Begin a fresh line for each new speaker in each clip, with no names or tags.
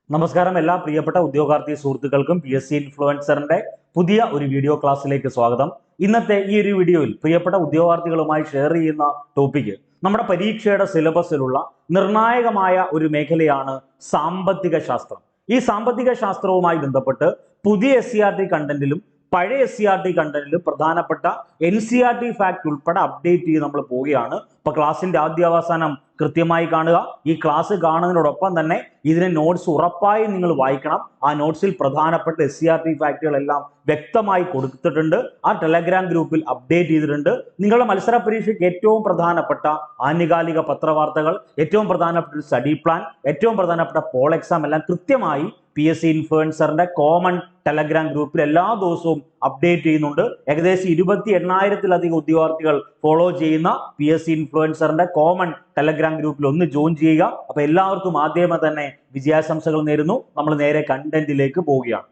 നമസ്കാരം എല്ലാ പ്രിയപ്പെട്ട ഉദ്യോഗാർത്ഥി സുഹൃത്തുക്കൾക്കും PSC ഇൻഫ്ലുവൻസറിന്റെ പുതിയ ഒരു വീഡിയോ ക്ലാസ്സിലേക്ക് സ്വാഗതം. ഇന്നത്തെ ഈ ഒരു വീഡിയോയിൽ പ്രിയപ്പെട്ട ഉദ്യോഗാർത്ഥികളുമായി ഷെയർ ചെയ്യുന്ന ടോപ്പിക് നമ്മുടെ പരീക്ഷയുടെ സിലബസിലുള്ള നിർണായകമായ ഒരു മേഖലയാണ് സാമ്പത്തിക ശാസ്ത്രം. ഈ സാമ്പത്തിക ശാസ്ത്രവുമായി ബന്ധപ്പെട്ട് പുതിയ SCERT കണ്ടന്റിലും പഴയ SCERT കണ്ടന്റിലും പ്രധാനപ്പെട്ട NCERT ഫാക്ട് ഉൾപ്പെടെ അപ്ഡേറ്റ് ചെയ്ത് നമ്മൾ പോവുകയാണ്. അപ്പൊ ക്ലാസ്സിന്റെ ആദ്യാവസാനം കൃത്യമായി കാണുക. ഈ ക്ലാസ് കാണുന്നതിനോടൊപ്പം തന്നെ ഇതിനെ നോട്ട്സ് ഉറപ്പായും നിങ്ങൾ വായിക്കണം. ആ നോട്ട്സിൽ പ്രധാനപ്പെട്ട SCERT ഫാക്ടുകളെല്ലാം വ്യക്തമായി കൊടുത്തിട്ടുണ്ട്. ആ ടെലഗ്രാം ഗ്രൂപ്പിൽ അപ്ഡേറ്റ് ചെയ്തിട്ടുണ്ട്. നിങ്ങളുടെ മത്സര പരീക്ഷയ്ക്ക് ഏറ്റവും പ്രധാനപ്പെട്ട ആനുകാലിക പത്രവാർത്തകൾ, ഏറ്റവും പ്രധാനപ്പെട്ട സ്റ്റഡി പ്ലാൻ, ഏറ്റവും പ്രധാനപ്പെട്ട പോൾ എക്സാം എല്ലാം കൃത്യമായി PSC ഇൻഫ്ലുവൻസറിന്റെ കോമൺ ടെലഗ്രാം ഗ്രൂപ്പിൽ എല്ലാ ദിവസവും അപ്ഡേറ്റ് ചെയ്യുന്നുണ്ട്. ഏകദേശം 28,000-ലധികം ഉദ്യോഗാർത്ഥികൾ ഫോളോ ചെയ്യുന്ന PSC ഇൻഫ്ലുവൻസറിന്റെ കോമൺ ടെലഗ്രാം ഗ്രൂപ്പിൽ ഒന്ന് ജോയിൻ ചെയ്യുക. അപ്പൊ എല്ലാവർക്കും ആദ്യമേ തന്നെ വിജയാശംസകൾ നേരുന്നു. നമ്മൾ നേരെ കണ്ടന്റിലേക്ക് പോവുകയാണ്.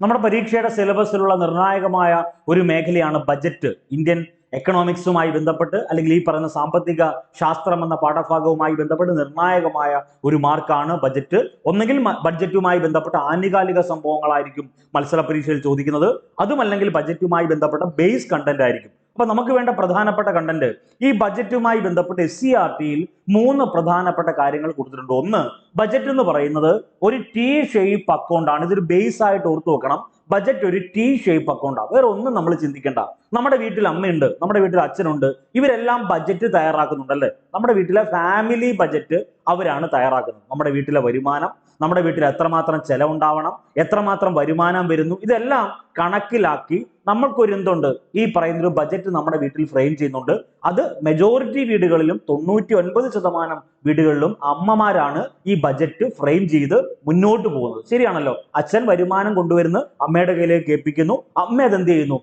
നമ്മുടെ പരീക്ഷയുടെ സിലബസിലുള്ള നിർണായകമായ ഒരു മേഖലയാണ് ബജറ്റ്. ഇന്ത്യൻ എക്കണോമിക്സുമായി ബന്ധപ്പെട്ട് അല്ലെങ്കിൽ ഈ പറയുന്ന സാമ്പത്തിക ശാസ്ത്രം എന്ന പാഠഭാഗവുമായി ബന്ധപ്പെട്ട് നിർണായകമായ ഒരു മാർക്കാണ് ബജറ്റ്. ഒന്നെങ്കിൽ ബഡ്ജറ്റുമായി ബന്ധപ്പെട്ട ആനുകാലിക സംഭവങ്ങളായിരിക്കും മത്സര പരീക്ഷയിൽ ചോദിക്കുന്നത്, അതുമല്ലെങ്കിൽ ബജറ്റുമായി ബന്ധപ്പെട്ട ബേസ് കണ്ടന്റ് ആയിരിക്കും. അപ്പൊ നമുക്ക് വേണ്ട പ്രധാനപ്പെട്ട കണ്ടന്റ് ഈ ബജറ്റുമായി ബന്ധപ്പെട്ട് SCERTയിൽ 3 പ്രധാനപ്പെട്ട കാര്യങ്ങൾ കൊടുത്തിട്ടുണ്ട്. ഒന്ന്, ബജറ്റ് എന്ന് പറയുന്നത് ഒരു T ഷേപ്പ് അക്കൗണ്ട് ആണ്. ഇതൊരു ബേസ് ആയിട്ട് ഓർത്തു വെക്കണം. ബജറ്റ് ഒരു T ഷേപ്പ് അക്കൗണ്ടാണ്. വേറെ ഒന്നും നമ്മൾ ചിന്തിക്കേണ്ട. നമ്മുടെ വീട്ടിൽ അമ്മയുണ്ട്, നമ്മുടെ വീട്ടിൽ അച്ഛനുണ്ട്, ഇവരെല്ലാം ബജറ്റ് തയ്യാറാക്കുന്നുണ്ടല്ലേ. നമ്മുടെ വീട്ടിലെ ഫാമിലി ബജറ്റ് അവരാണ് തയ്യാറാക്കുന്നത്. നമ്മുടെ വീട്ടിലെ വരുമാനം, നമ്മുടെ വീട്ടിൽ എത്രമാത്രം ചെലവുണ്ടാവണം, എത്രമാത്രം വരുമാനം വരുന്നു, ഇതെല്ലാം കണക്കിലാക്കി നമ്മൾക്കൊരു എന്തുണ്ട് ഈ പറയുന്നൊരു ബജറ്റ് നമ്മുടെ വീട്ടിൽ ഫ്രെയിം ചെയ്യുന്നുണ്ട്. അത് മെജോറിറ്റി വീടുകളിലും 99% വീടുകളിലും അമ്മമാരാണ് ഈ ബജറ്റ് ഫ്രെയിം ചെയ്ത് മുന്നോട്ട് പോകുന്നത്. ശരിയാണല്ലോ. അച്ഛൻ വരുമാനം കൊണ്ടുവരുന്ന അമ്മയുടെ കയ്യിലേക്ക് ഏൽപ്പിക്കുന്നു. അമ്മ അതെന്ത് ചെയ്യുന്നു?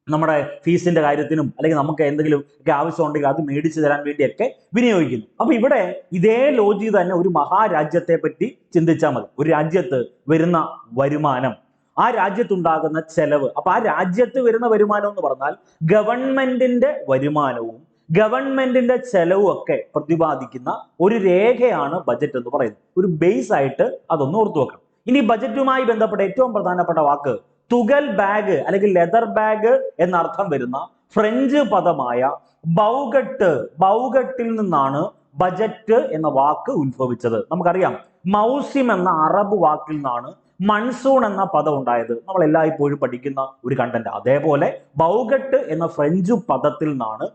നമ്മുടെ ഫീസിന്റെ കാര്യത്തിനും അല്ലെങ്കിൽ നമുക്ക് എന്തെങ്കിലും ഒക്കെ ആവശ്യം ഉണ്ടെങ്കിൽ അത് മേടിച്ചു തരാൻ വേണ്ടിയൊക്കെ വിനിയോഗിക്കുന്നു. അപ്പൊ ഇവിടെ ഇതേ ലോജിക്ക് തന്നെ ഒരു മഹാരാജ്യത്തെ പറ്റി ചിന്തിച്ചാൽ മതി. ഒരു രാജ്യത്ത് വരുന്ന വരുമാനം, ആ രാജ്യത്തുണ്ടാകുന്ന ചെലവ്, അപ്പൊ ആ രാജ്യത്ത് വരുന്ന വരുമാനം എന്ന് പറഞ്ഞാൽ ഗവൺമെന്റിന്റെ വരുമാനവും ഗവൺമെന്റിന്റെ ചെലവും ഒക്കെ പ്രതിപാദിക്കുന്ന ഒരു രേഖയാണ് ബജറ്റ് എന്ന് പറയുന്നത്. ഒരു ബേസ് ആയിട്ട് അതൊന്ന് ഓർത്തു വെക്കണം. ഇനി ബജറ്റുമായി ബന്ധപ്പെട്ട ഏറ്റവും പ്രധാനപ്പെട്ട വാക്ക് തുകൽ ബാഗ് അല്ലെങ്കിൽ ലെതർ ബാഗ് എന്നർത്ഥം വരുന്ന ഫ്രഞ്ച് പദമായ ബൗഗട്ട്. ബൗഗട്ടിൽ നിന്നാണ് ബജറ്റ് എന്ന വാക്ക് ഉത്ഭവിച്ചത്. നമുക്കറിയാം മൗസിം എന്ന അറബ് വാക്കിൽ നിന്നാണ് മൺസൂൺ എന്ന പദം ഉണ്ടായത്. നമ്മൾ എല്ലായ്പ്പോഴും പഠിക്കുന്ന ഒരു കണ്ടന്റ്. അതേപോലെ ബൗഗട്ട് എന്ന ഫ്രഞ്ച് പദത്തിൽ നിന്നാണ്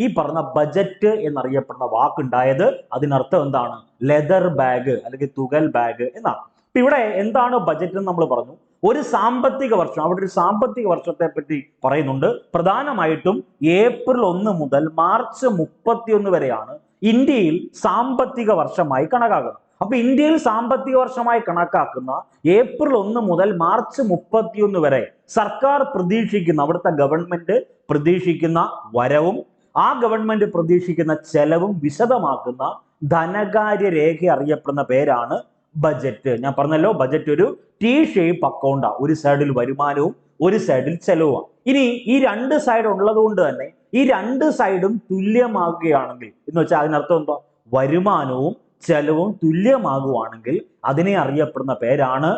ഈ പറഞ്ഞ ബജറ്റ് എന്നറിയപ്പെടുന്ന വാക്കുണ്ടായത്. അതിനർത്ഥം എന്താണ്? ലെതർ ബാഗ് അല്ലെങ്കിൽ തുകൽ ബാഗ് എന്നാണ്. അപ്പൊ ഇവിടെ എന്താണ് ബജറ്റ് എന്ന് നമ്മൾ പറഞ്ഞു. ഒരു സാമ്പത്തിക വർഷം, അവിടെ ഒരു സാമ്പത്തിക വർഷത്തെ പറ്റി പറയുന്നുണ്ട്. പ്രധാനമായിട്ടും ഏപ്രിൽ 1 മുതൽ മാർച്ച് 31 വരെയാണ് ഇന്ത്യയിൽ സാമ്പത്തിക വർഷമായി കണക്കാക്കുന്നത്. അപ്പൊ ഇന്ത്യയിൽ സാമ്പത്തിക വർഷമായി കണക്കാക്കുന്ന ഏപ്രിൽ 1 മുതൽ മാർച്ച് 31 വരെ സർക്കാർ പ്രതീക്ഷിക്കുന്ന, അവിടുത്തെ ഗവൺമെന്റ് പ്രതീക്ഷിക്കുന്ന വരവും ആ ഗവൺമെന്റ് പ്രതീക്ഷിക്കുന്ന ചെലവും വിശദമാക്കുന്ന ധനകാര്യ രേഖ അറിയപ്പെടുന്ന പേരാണ് ബജറ്റ്. ഞാൻ പറഞ്ഞല്ലോ, ബജറ്റ് ഒരു T ഷേപ്പ് അക്കൗണ്ടാണ്. ഒരു സൈഡിൽ വരുമാനവും ഒരു സൈഡിൽ ചെലവുമാണ്. ഇനി ഈ 2 സൈഡ് ഉള്ളത് കൊണ്ട് തന്നെ ഈ 2 സൈഡും തുല്യമാകുകയാണെങ്കിൽ എന്ന് വെച്ചാൽ അതിനർത്ഥം എന്താ? വരുമാനവും ചെലവും തുല്യമാകുവാണെങ്കിൽ അതിനെ അറിയപ്പെടുന്ന പേരാണ്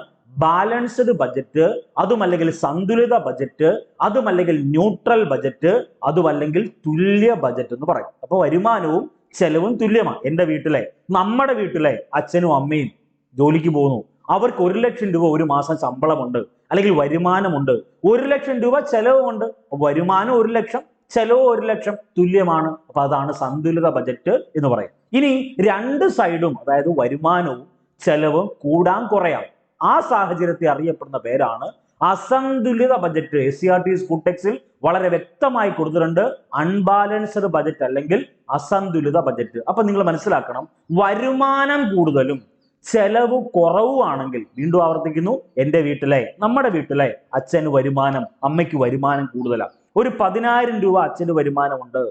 ബാലൻസ്ഡ് ബജറ്റ്, അതുമല്ലെങ്കിൽ സന്തുലിത ബജറ്റ്, അതുമല്ലെങ്കിൽ ന്യൂട്രൽ ബജറ്റ്, അതുമല്ലെങ്കിൽ തുല്യ ബജറ്റ് എന്ന് പറയും. അപ്പൊ വരുമാനവും ചെലവും തുല്യമാണ്. നമ്മുടെ വീട്ടിലെ അച്ഛനും അമ്മയും ജോലിക്ക് പോകുന്നു. അവർക്ക് 1 ലക്ഷം രൂപ ഒരു മാസം ശമ്പളമുണ്ട് അല്ലെങ്കിൽ വരുമാനമുണ്ട്. 1 ലക്ഷം രൂപ ചെലവുമുണ്ട്. വരുമാനം 1 ലക്ഷം, ചെലവ് 1 ലക്ഷം, തുല്യമാണ്. അപ്പൊ അതാണ് സന്തുലിത ബജറ്റ് എന്ന് പറയും. ഇനി 2 സൈഡും, അതായത് വരുമാനവും ചെലവും കൂടാൻ കുറയാം, ആ സാഹചര്യത്തെ അറിയപ്പെടുന്ന പേരാണ് അസന്തുലിത ബജറ്റ്. SCERT സ്കൂൾ ടെക്സ്റ്റിൽ വളരെ വ്യക്തമായി കൊടുത്തിട്ടുണ്ട്, അൺബാലൻസ്ഡ് ബജറ്റ് അല്ലെങ്കിൽ അസന്തുലിത ബജറ്റ്. അപ്പൊ നിങ്ങൾ മനസ്സിലാക്കണം, വരുമാനം കൂടുതലും ചെലവ് കുറവുമാണെങ്കിൽ, വീണ്ടും ആവർത്തിക്കുന്നു, നമ്മുടെ വീട്ടിലെ അച്ഛന് വരുമാനം, അമ്മയ്ക്ക് വരുമാനം കൂടുതലാണ്. ഒരു 10,000 രൂപ അച്ഛന് വരുമാനമുണ്ട്,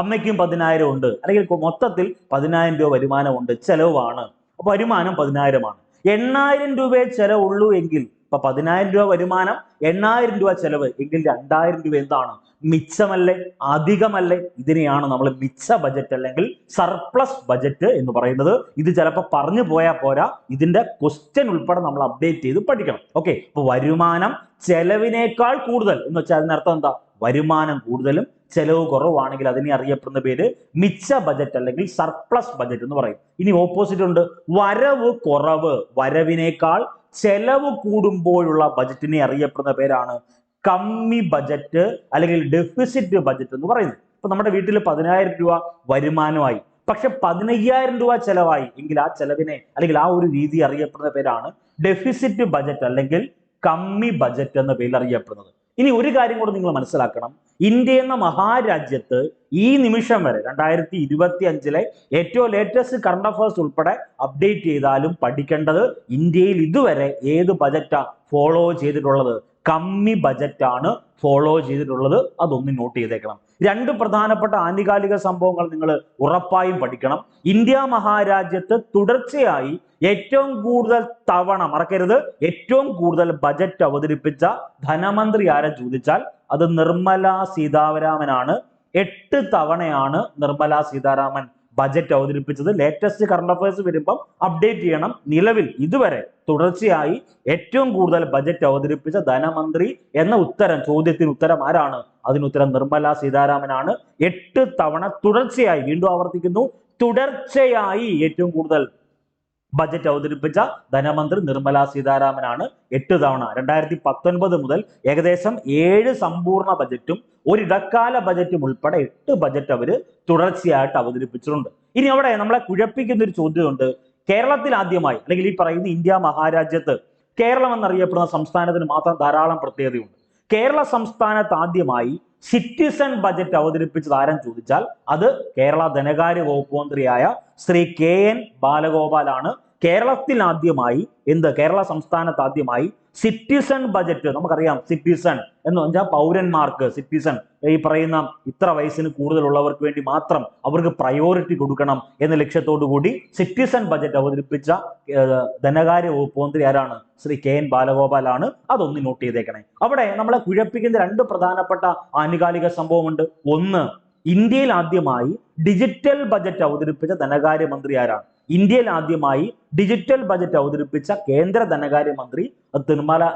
അമ്മയ്ക്കും 10,000 ഉണ്ട്, അല്ലെങ്കിൽ മൊത്തത്തിൽ 10,000 രൂപ വരുമാനമുണ്ട്, ചെലവാണ്. അപ്പൊ വരുമാനം 10,000 ആണ്. 8,000 രൂപയെ ചെലവുള്ളൂ എങ്കിൽ ഇപ്പൊ 10,000 രൂപ വരുമാനം, 8,000 രൂപ ചെലവ് എങ്കിൽ 2,000 രൂപ എന്താണ്? മിച്ചമല്ലേ, അധികമല്ലേ? ഇതിനെയാണ് നമ്മൾ മിച്ച ബജറ്റ് അല്ലെങ്കിൽ സർപ്ലസ് ബജറ്റ് എന്ന് പറയുന്നത്. ഇത് ചിലപ്പോൾ പറഞ്ഞു പോയാൽ പോരാ, ഇതിന്റെ ക്വസ്റ്റ്യൻ ഉൾപ്പെടെ നമ്മൾ അപ്ഡേറ്റ് ചെയ്ത് പഠിക്കണം. ഓക്കെ, അപ്പൊ വരുമാനം ചെലവിനേക്കാൾ കൂടുതൽ എന്ന് വെച്ചാൽ അതിനർത്ഥം എന്താ? വരുമാനം കൂടുതലും ചെലവ് കുറവാണെങ്കിൽ അതിനെ അറിയപ്പെടുന്ന പേര് മിച്ച ബജറ്റ് അല്ലെങ്കിൽ സർപ്ലസ് ബജറ്റ് എന്ന് പറയും. ഇനി ഓപ്പോസിറ്റ് ഉണ്ട്, വരവ് കുറവ്, വരവിനേക്കാൾ ചെലവ് കൂടുമ്പോഴുള്ള ബജറ്റിനെ അറിയപ്പെടുന്ന പേരാണ് കമ്മി ബജറ്റ് അല്ലെങ്കിൽ ഡെഫിസിറ്റ് ബജറ്റ് എന്ന് പറയുന്നത്. ഇപ്പൊ നമ്മുടെ വീട്ടിൽ 10,000 രൂപ വരുമാനമായി, പക്ഷെ 15,000 രൂപ ചെലവായി എങ്കിൽ ആ ചെലവിനെ അല്ലെങ്കിൽ ആ ഒരു രീതി അറിയപ്പെടുന്ന പേരാണ് ഡെഫിസിറ്റ് ബജറ്റ് അല്ലെങ്കിൽ കമ്മി ബജറ്റ് എന്ന പേരിൽ അറിയപ്പെടുന്നത്. ഇനി ഒരു കാര്യം കൂടെ നിങ്ങൾ മനസ്സിലാക്കണം, ഇന്ത്യ എന്ന മഹാരാജ്യത്ത് ഈ നിമിഷം വരെ 2025 ഏറ്റവും ലേറ്റസ്റ്റ് കറണ്ട് അഫയേഴ്സ് ഉൾപ്പെടെ അപ്ഡേറ്റ് ചെയ്താലും പഠിക്കേണ്ടത് ഇന്ത്യയിൽ ഇതുവരെ ഏത് ബജറ്റാ ഫോളോ ചെയ്തിട്ടുള്ളത്? കമ്മി ബജറ്റാണ് ഫോളോ ചെയ്തിട്ടുള്ളത്. അതൊന്ന് നോട്ട് ചെയ്തേക്കണം. രണ്ട് പ്രധാനപ്പെട്ട ആനുകാലിക സംഭവങ്ങൾ നിങ്ങൾ ഉറപ്പായും പഠിക്കണം. ഇന്ത്യ മഹാരാജ്യത്ത് തുടർച്ചയായി ഏറ്റവും കൂടുതൽ തവണ, മറക്കരുത്, ഏറ്റവും കൂടുതൽ ബജറ്റ് അവതരിപ്പിച്ച ധനമന്ത്രി ആരെ ചോദിച്ചാൽ അത് നിർമ്മല സീതാരാമനാണ്. 8 തവണയാണ് നിർമ്മല സീതാരാമൻ ബജറ്റ് അവതരിപ്പിച്ചത്. ലേറ്റസ്റ്റ് കറണ്ട് അഫയേഴ്സ് വരുമ്പം അപ്ഡേറ്റ് ചെയ്യണം. നിലവിൽ ഇതുവരെ തുടർച്ചയായി ഏറ്റവും കൂടുതൽ ബജറ്റ് അവതരിപ്പിച്ച ധനമന്ത്രി എന്ന ചോദ്യത്തിന് ഉത്തരം ആരാണ്? അതിനുത്തരം നിർമ്മല സീതാരാമനാണ്. 8 തവണ തുടർച്ചയായി, വീണ്ടും ആവർത്തിക്കുന്നു, തുടർച്ചയായി ഏറ്റവും കൂടുതൽ ബജറ്റ് അവതരിപ്പിച്ച ധനമന്ത്രി നിർമ്മല സീതാരാമനാണ്. 8 തവണ. 2019 മുതൽ ഏകദേശം 7 സമ്പൂർണ്ണ ബജറ്റും ഒരു ഇടക്കാല ബജറ്റും ഉൾപ്പെടെ 8 ബജറ്റ് അവര് തുടർച്ചയായിട്ട് അവതരിപ്പിച്ചിട്ടുണ്ട്. ഇനി അവിടെ നമ്മളെ കുഴപ്പിക്കുന്ന ഒരു ചോദ്യമുണ്ട്. കേരളത്തിൽ ആദ്യമായി അല്ലെങ്കിൽ ഈ പറയുന്ന ഇന്ത്യ മഹാരാജ്യത്ത് കേരളം എന്നറിയപ്പെടുന്ന സംസ്ഥാനത്തിന് മാത്രം ധാരാളം പ്രത്യേകതയുണ്ട്. കേരള സംസ്ഥാനത്ത് ആദ്യമായി സിറ്റിസൺ ബജറ്റ് അവതരിപ്പിച്ചത് ആരെന്ന് ചോദിച്ചാൽ അത് കേരള ധനകാര്യ വകുപ്പ് മന്ത്രിയായ ശ്രീ KN ബാലഗോപാലാണ്. കേരളത്തിൽ ആദ്യമായി കേരള സംസ്ഥാനത്ത് ആദ്യമായി സിറ്റിസൺ ബജറ്റ്, നമുക്കറിയാം സിറ്റിസൺ എന്ന് പറഞ്ഞാൽ പൗരന്മാർക്ക്, സിറ്റിസൺ ഈ പറയുന്ന ഇത്ര വയസ്സിന് കൂടുതലുള്ളവർക്ക് വേണ്ടി മാത്രം അവർക്ക് പ്രയോറിറ്റി കൊടുക്കണം എന്ന ലക്ഷ്യത്തോടു കൂടി സിറ്റിസൺ ബജറ്റ് അവതരിപ്പിച്ച ധനകാര്യ വകുപ്പ് മന്ത്രി ആരാണ്? ശ്രീ KN ബാലഗോപാലാണ്. അതൊന്ന് നോട്ട് ചെയ്തേക്കണേ. അവിടെ നമ്മളെ കുഴപ്പിക്കുന്ന 2 പ്രധാനപ്പെട്ട ആനുകാലിക സംഭവമുണ്ട്. ഒന്ന്, ഇന്ത്യയിൽ ആദ്യമായി ഡിജിറ്റൽ ബജറ്റ് അവതരിപ്പിച്ച ധനകാര്യമന്ത്രി ആരാണ്? ഇന്ത്യയിൽ ആദ്യമായി ഡിജിറ്റൽ ബജറ്റ് അവതരിപ്പിച്ച കേന്ദ്ര ധനകാര്യമന്ത്രി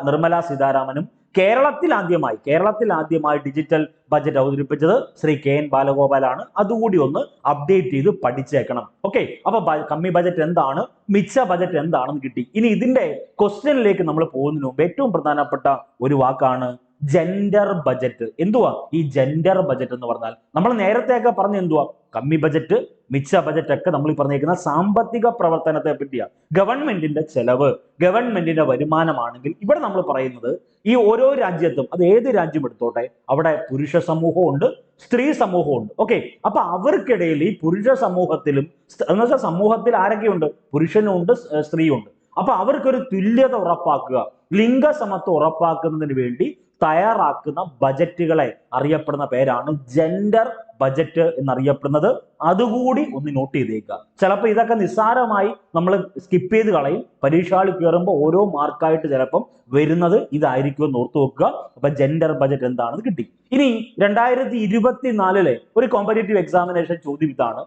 നിർമ്മല സീതാരാമനും കേരളത്തിൽ ആദ്യമായി ഡിജിറ്റൽ ബജറ്റ് അവതരിപ്പിച്ചത് ശ്രീ KN ബാലഗോപാലാണ്. അതുകൂടി ഒന്ന് അപ്ഡേറ്റ് ചെയ്ത് പഠിച്ചേക്കണം. ഓക്കെ, അപ്പൊ കമ്മി ബജറ്റ് എന്താണ്, മിച്ച ബജറ്റ് എന്താണെന്ന് കിട്ടി. ഇനി ഇതിന്റെ ക്വസ്റ്റ്യനിലേക്ക് നമ്മൾ പോകുന്നതിന് മുമ്പ് ഏറ്റവും പ്രധാനപ്പെട്ട ഒരു വാക്കാണ് ജെൻഡർ ബജറ്റ്. എന്തുവാ ഈ ജെൻഡർ ബജറ്റ് എന്ന് പറഞ്ഞാൽ? നമ്മൾ നേരത്തെയൊക്കെ പറഞ്ഞ എന്തുവാ? കമ്മി ബജറ്റ്, മിച്ച ബജറ്റ് ഒക്കെ നമ്മൾ പറഞ്ഞിരിക്കുന്ന സാമ്പത്തിക പ്രവർത്തനത്തെ പറ്റിയാണ്. ഗവൺമെന്റിന്റെ ചെലവ്, ഗവൺമെന്റിന്റെ വരുമാനമാണെങ്കിൽ ഇവിടെ നമ്മൾ പറയുന്നത് ഈ ഓരോ രാജ്യത്തും, അത് ഏത് രാജ്യം എടുത്തോട്ടെ, അവിടെ പുരുഷ സമൂഹമുണ്ട്, സ്ത്രീ സമൂഹമുണ്ട്. ഓക്കെ, അപ്പൊ അവർക്കിടയിൽ ഈ പുരുഷ സമൂഹത്തിലും എന്ന് വെച്ചാൽ സമൂഹത്തിൽ ആരൊക്കെയുണ്ട്? പുരുഷനുണ്ട്, സ്ത്രീയുണ്ട്. അപ്പൊ അവർക്കൊരു തുല്യത ഉറപ്പാക്കുക, ലിംഗസമത്വം ഉറപ്പാക്കുന്നതിന് വേണ്ടി തയ്യാറാക്കുന്ന ബജറ്റുകളെ അറിയപ്പെടുന്ന പേരാണ് ജെൻഡർ ബജറ്റ് എന്നറിയപ്പെടുന്നത്. അതുകൂടി ഒന്ന് നോട്ട് ചെയ്തേക്കുക. ചിലപ്പോൾ ഇതൊക്കെ നിസ്സാരമായി നമ്മൾ സ്കിപ്പ് ചെയ്ത് കളയും. പരീക്ഷകളിൽ കയറുമ്പോൾ ഓരോ മാർക്കായിട്ട് ചിലപ്പം വരുന്നത് ഇതായിരിക്കും എന്ന് ഓർത്തു വെക്കുക. അപ്പൊ ജെൻഡർ ബജറ്റ് എന്താണെന്ന് കിട്ടി. ഇനി 2024 ഒരു കോമ്പറ്റേറ്റീവ് എക്സാമിനേഷൻ ചോദ്യം ഇതാണ്: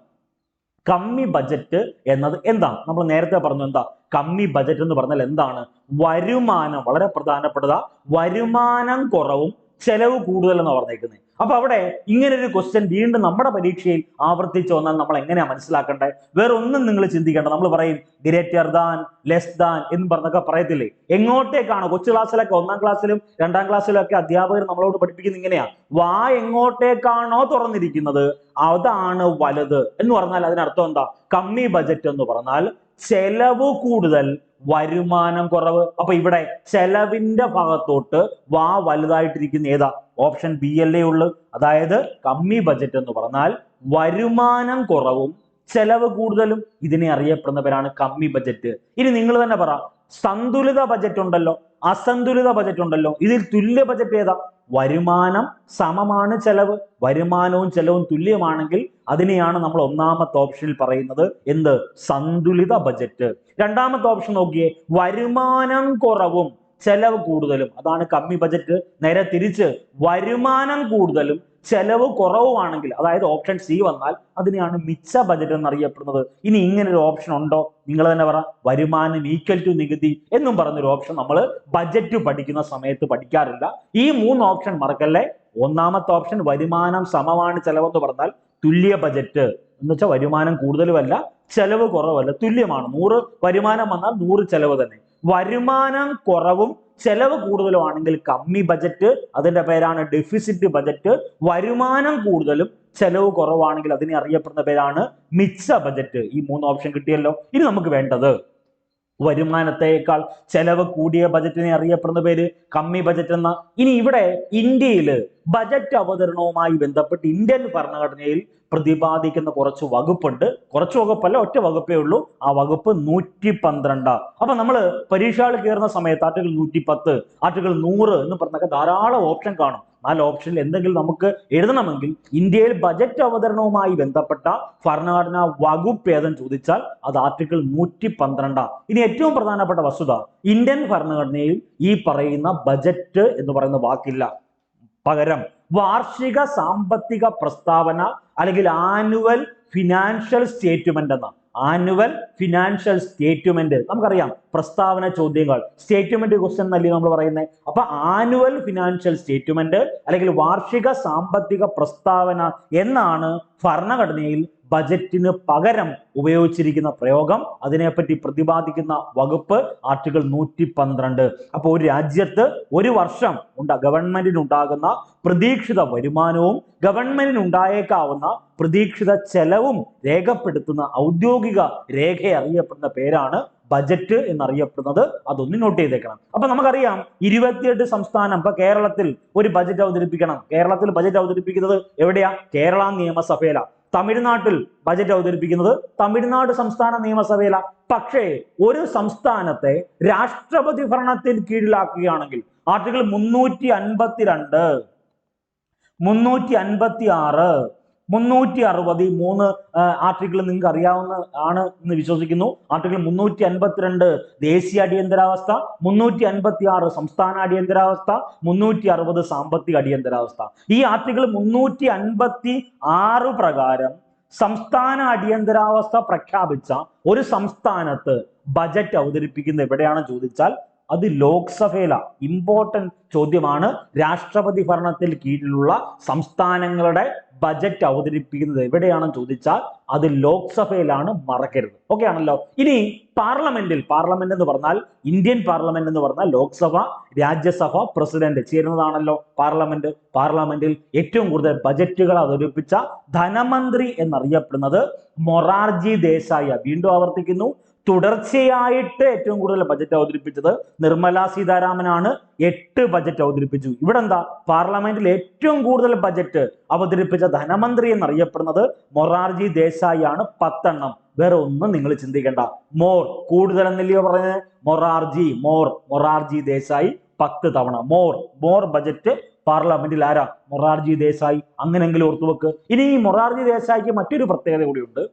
കമ്മി ബജറ്റ് എന്നത് എന്താണ്? നമ്മൾ നേരത്തെ പറഞ്ഞു എന്താ കമ്മി ബജറ്റ് എന്ന് പറഞ്ഞാൽ എന്താണ്? വരുമാനം, വളരെ പ്രധാനപ്പെട്ടതാ, വരുമാനം കുറവും ചെലവ് കൂടുതൽ എന്ന് പറഞ്ഞേക്കുന്നത്. അപ്പൊ അവിടെ ഇങ്ങനെ ഒരു ക്വസ്റ്റ്യൻ വീണ്ടും നമ്മുടെ പരീക്ഷയിൽ ആവർത്തിച്ചു വന്നാൽ നമ്മൾ എങ്ങനെയാ മനസ്സിലാക്കണ്ടേ? വേറെ ഒന്നും നിങ്ങൾ ചിന്തിക്കേണ്ട. നമ്മൾ പറയും ഗ്രേറ്റർ ദാൻ, ലെസ് ദാൻ എന്ന് പറഞ്ഞൊക്കെ പറയത്തില്ലേ? എങ്ങോട്ടേക്കാണ്? കൊച്ചു ക്ലാസ്സിലൊക്കെ 1ാം ക്ലാസ്സിലും 2ാം ക്ലാസ്സിലും ഒക്കെ അധ്യാപകർ നമ്മളോട് പഠിപ്പിക്കുന്നത് ഇങ്ങനെയാ: വാ എങ്ങോട്ടേക്കാണോ തുറന്നിരിക്കുന്നത് അതാണ് വലുത് എന്ന് പറഞ്ഞാൽ അതിനർത്ഥം എന്താ? കമ്മി ബജറ്റ് എന്ന് പറഞ്ഞാൽ ചെലവ് കൂടുതൽ, വരുമാനം കുറവ്. അപ്പൊ ഇവിടെ ചെലവിന്റെ ഭാഗത്തോട്ട് വാ വലുതായിട്ടിരിക്കുന്ന ഏതാ? ഓപ്ഷൻ ബി അല്ലേ ഉള്ളു. അതായത് കമ്മി ബജറ്റ് എന്ന് പറഞ്ഞാൽ വരുമാനം കുറവും ചെലവ് കൂടുതലും. ഇതിനെ അറിയപ്പെടുന്ന പേരാണ് കമ്മി ബജറ്റ്. ഇനി നിങ്ങൾ തന്നെ പറ, സന്തുലിത ബജറ്റ് ഉണ്ടല്ലോ, അസന്തുലിത ബജറ്റ് ഉണ്ടല്ലോ, ഇതിൽ തുല്യ ബജറ്റ് ഏതാ? വരുമാനം സമമാണ് ചെലവ്, വരുമാനവും ചെലവും തുല്യമാണെങ്കിൽ അതിനെയാണ് നമ്മൾ 1ാമത്തെ ഓപ്ഷനിൽ പറയുന്നത് എന്ത്? സന്തുലിത ബജറ്റ്. 2ാമത്തെ ഓപ്ഷൻ നോക്കിയേ, വരുമാനം കുറവും ചെലവ് കൂടുതലും, അതാണ് കമ്മി ബജറ്റ്. നേരെ തിരിച്ച് വരുമാനം കൂടുതലും ചെലവ് കുറവുമാണെങ്കിൽ, അതായത് ഓപ്ഷൻ സി വന്നാൽ അതിനെയാണ് മിച്ച ബജറ്റ് എന്നറിയപ്പെടുന്നത്. ഇനി ഇങ്ങനെ ഒരു ഓപ്ഷൻ ഉണ്ടോ? നിങ്ങൾ തന്നെ പറ. വരുമാനം ഈക്വൽ ടു നികുതി എന്നും പറഞ്ഞൊരു ഓപ്ഷൻ നമ്മൾ ബജറ്റ് പഠിക്കുന്ന സമയത്ത് പഠിക്കാറില്ല. ഈ 3 ഓപ്ഷൻ മറക്കല്ലേ. ഒന്നാമത്തെ ഓപ്ഷൻ വരുമാനം സമമാണ് ചെലവെന്ന് പറഞ്ഞാൽ തുല്യ ബജറ്റ് എന്ന് വെച്ചാൽ വരുമാനം കൂടുതലുമല്ല ചെലവ് കുറവല്ല, തുല്യമാണ്. 100 വരുമാനം വന്നാൽ 100 ചെലവ് തന്നെ. വരുമാനം കുറവും ചെലവ് കൂടുതലുമാണെങ്കിൽ കമ്മി ബജറ്റ്, അതിന്റെ പേരാണ് ഡെഫിസിറ്റ് ബജറ്റ്. വരുമാനം കൂടുതലും ചെലവ് കുറവാണെങ്കിൽ അതിനെ അറിയപ്പെടുന്ന പേരാണ് മിച്ച ബജറ്റ്. ഈ 3 ഓപ്ഷൻ കിട്ടിയല്ലോ. ഇനി നമുക്ക് വേണ്ടത് വരുമാനത്തേക്കാൾ ചെലവ് കൂടിയ ബജറ്റിനെ അറിയപ്പെടുന്ന പേര് കമ്മി ബജറ്റ് എന്ന. ഇനി ഇവിടെ ഇന്ത്യയിൽ ബജറ്റ് അവതരണവുമായി ബന്ധപ്പെട്ട് ഇന്ത്യൻ ഭരണഘടനയിൽ പ്രതിപാദിക്കുന്ന കുറച്ച് വകുപ്പുണ്ട്. കുറച്ച് വകുപ്പല്ല, ഒറ്റ വകുപ്പേ ഉള്ളൂ. ആ വകുപ്പ് 112. അപ്പൊ നമ്മൾ പരീക്ഷകൾ കയറുന്ന സമയത്ത് ആർട്ടിക്കിൾ 110, ആർട്ടിക്കിൾ 100 എന്ന് പറഞ്ഞൊക്കെ ധാരാളം ഓപ്ഷൻ കാണും. 4 ഓപ്ഷനിൽ എന്തെങ്കിലും നമുക്ക് എഴുതണമെങ്കിൽ ഇന്ത്യയിൽ ബജറ്റ് അവതരണവുമായി ബന്ധപ്പെട്ട ഭരണഘടനാ വകുപ്പ് ഏതെന്ന് ചോദിച്ചാൽ അത് ആർട്ടിക്കിൾ 112. ഇനി ഏറ്റവും പ്രധാനപ്പെട്ട വസ്തുത, ഇന്ത്യൻ ഭരണഘടനയിൽ ഈ പറയുന്ന ബജറ്റ് എന്ന് പറയുന്ന വാക്കില്ല. പകരം വാർഷിക സാമ്പത്തിക പ്രസ്താവന അല്ലെങ്കിൽ ആനുവൽ ഫിനാൻഷ്യൽ സ്റ്റേറ്റ്മെന്റ് എന്ന. ആനുവൽ ഫിനാൻഷ്യൽ സ്റ്റേറ്റ്മെന്റ് നമുക്കറിയാം, പ്രസ്താവന ചോദ്യങ്ങൾ, സ്റ്റേറ്റ്മെന്റ് ക്വസ്റ്റ്യൻ എന്നല്ലേ നമ്മൾ പറയുന്നത്. അപ്പൊ ആനുവൽ ഫിനാൻഷ്യൽ സ്റ്റേറ്റ്മെന്റ് അല്ലെങ്കിൽ വാർഷിക സാമ്പത്തിക പ്രസ്താവന എന്നാണ് ഭരണഘടനയിൽ ബജറ്റിന് പകരം ഉപയോഗിച്ചിരിക്കുന്ന പ്രയോഗം. അതിനെപ്പറ്റി പ്രതിപാദിക്കുന്ന വകുപ്പ് ആർട്ടിക്കിൾ 112. അപ്പോൾ ഒരു രാജ്യത്ത് ഒരു വർഷം ഗവൺമെന്റിനുണ്ടാകുന്ന പ്രതീക്ഷിത വരുമാനവും ഗവൺമെന്റിന് ഉണ്ടായേക്കാവുന്ന പ്രതീക്ഷിത ചെലവും രേഖപ്പെടുത്തുന്ന ഔദ്യോഗിക രേഖ അറിയപ്പെടുന്ന പേരാണ് ബജറ്റ് എന്നറിയപ്പെടുന്നത്. അതൊന്ന് നോട്ട് ചെയ്തേക്കണം. അപ്പൊ നമുക്കറിയാം 28 സംസ്ഥാനം. ഇപ്പൊ കേരളത്തിൽ ഒരു ബജറ്റ് അവതരിപ്പിക്കണം. കേരളത്തിൽ ബജറ്റ് അവതരിപ്പിക്കുന്നത് എവിടെയാ? കേരള നിയമസഭയിലാണ്. തമിഴ്നാട്ടിൽ ബജറ്റ് അവതരിപ്പിക്കുന്നത് തമിഴ്നാട് സംസ്ഥാന നിയമസഭയില. പക്ഷേ ഒരു സംസ്ഥാനത്തെ രാഷ്ട്രപതി ഭരണത്തിന് കീഴിലാക്കുകയാണെങ്കിൽ ആർട്ടിക്കിൾ 352, 356, 360 ആർട്ടിക്കിൾ നിങ്ങൾക്ക് അറിയാവുന്ന ആണ് എന്ന് വിശ്വസിക്കുന്നു. ആർട്ടിക്കിൾ 352 ദേശീയ അടിയന്തരാവസ്ഥ, 356 സംസ്ഥാന അടിയന്തരാവസ്ഥ, 360 സാമ്പത്തിക അടിയന്തരാവസ്ഥ. ഈ ആർട്ടിക്കിൾ 356 പ്രകാരം സംസ്ഥാന അടിയന്തരാവസ്ഥ പ്രഖ്യാപിച്ച ഒരു സംസ്ഥാനത്ത് ബജറ്റ് അവതരിപ്പിക്കുന്ന എവിടെയാണ് ചോദിച്ചാൽ അത് ലോക്സഭയില. ഇമ്പോർട്ടന്റ് ചോദ്യമാണ്. രാഷ്ട്രപതി ഭരണത്തിൽ കീഴിലുള്ള സംസ്ഥാനങ്ങളുടെ ബജറ്റ് അവതരിപ്പിക്കുന്നത് എവിടെയാണെന്ന് ചോദിച്ചാൽ അത് ലോക്സഭയിലാണ്. മറക്കരുത്. ഓക്കെ ആണല്ലോ. ഇനി പാർലമെന്റ് എന്ന് പറഞ്ഞാൽ ഇന്ത്യൻ പാർലമെന്റ് എന്ന് പറഞ്ഞാൽ ലോക്സഭ, രാജ്യസഭ, പ്രസിഡന്റ് ചേരുന്നതാണല്ലോ പാർലമെന്റിൽ ഏറ്റവും കൂടുതൽ ബജറ്റുകൾ അവതരിപ്പിച്ച ധനമന്ത്രി എന്നറിയപ്പെടുന്നത് മൊറാർജി ദേശായി. വീണ്ടും ആവർത്തിക്കുന്നു, തുടർച്ചയായിട്ട് ഏറ്റവും കൂടുതൽ ബജറ്റ് അവതരിപ്പിച്ചത് നിർമ്മല സീതാരാമനാണ്. 8 ബജറ്റ് അവതരിപ്പിച്ചു. ഇവിടെ എന്താ? പാർലമെന്റിൽ ഏറ്റവും കൂടുതൽ ബജറ്റ് അവതരിപ്പിച്ച ധനമന്ത്രി എന്നറിയപ്പെടുന്നത് മൊറാർജി ദേശായി ആണ്. 10 എണ്ണം. വേറെ ഒന്നും നിങ്ങൾ ചിന്തിക്കേണ്ട. കൂടുതൽ എന്നല്ലയോ പറയുന്നത്? മൊറാർജി ദേശായി 10 തവണ മോർ ബജറ്റ് പാർലമെന്റിൽ ആരാ? മൊറാർജി ദേശായി. അങ്ങനെങ്കിലും ഓർത്തുവെക്ക്. ഇനി ഈ മൊറാർജി ദേശായിക്ക് മറ്റൊരു പ്രത്യേകത കൂടിയുണ്ട്.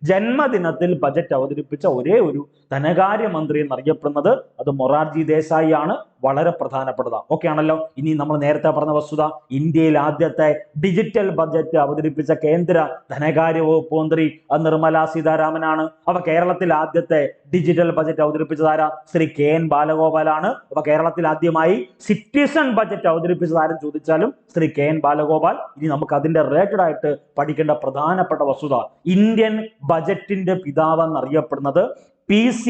ജന്മദിനത്തിൽ ബജറ്റ് അവതരിപ്പിച്ച ഒരേ ഒരു ധനകാര്യമന്ത്രി എന്നറിയപ്പെടുന്നത് അത് മൊറാർജി ദേശായി ആണ്. വളരെ പ്രധാനപ്പെട്ടതാണ്. ഓക്കെ ആണല്ലോ. ഇനി നമ്മൾ നേരത്തെ പറഞ്ഞ വസ്തുത, ഇന്ത്യയിൽ ആദ്യത്തെ ഡിജിറ്റൽ ബജറ്റ് അവതരിപ്പിച്ച കേന്ദ്ര ധനകാര്യ വകുപ്പ് മന്ത്രി നിർമ്മല സീതാരാമനാണ്. അപ്പൊ കേരളത്തിൽ ആദ്യത്തെ ഡിജിറ്റൽ ബജറ്റ് അവതരിപ്പിച്ചത് ആരാ? ശ്രീ KN ബാലഗോപാലാണ്. അപ്പൊ കേരളത്തിൽ ആദ്യമായി സിറ്റിസൺ ബജറ്റ് അവതരിപ്പിച്ചത് ആരും ചോദിച്ചാലും ശ്രീ KN ബാലഗോപാൽ. ഇനി നമുക്ക് അതിന്റെ റിലേറ്റഡ് ആയിട്ട് പഠിക്കേണ്ട പ്രധാനപ്പെട്ട വസ്തുത, ഇന്ത്യൻ ബജറ്റിന്റെ പിതാവ് എന്നറിയപ്പെടുന്നത് PC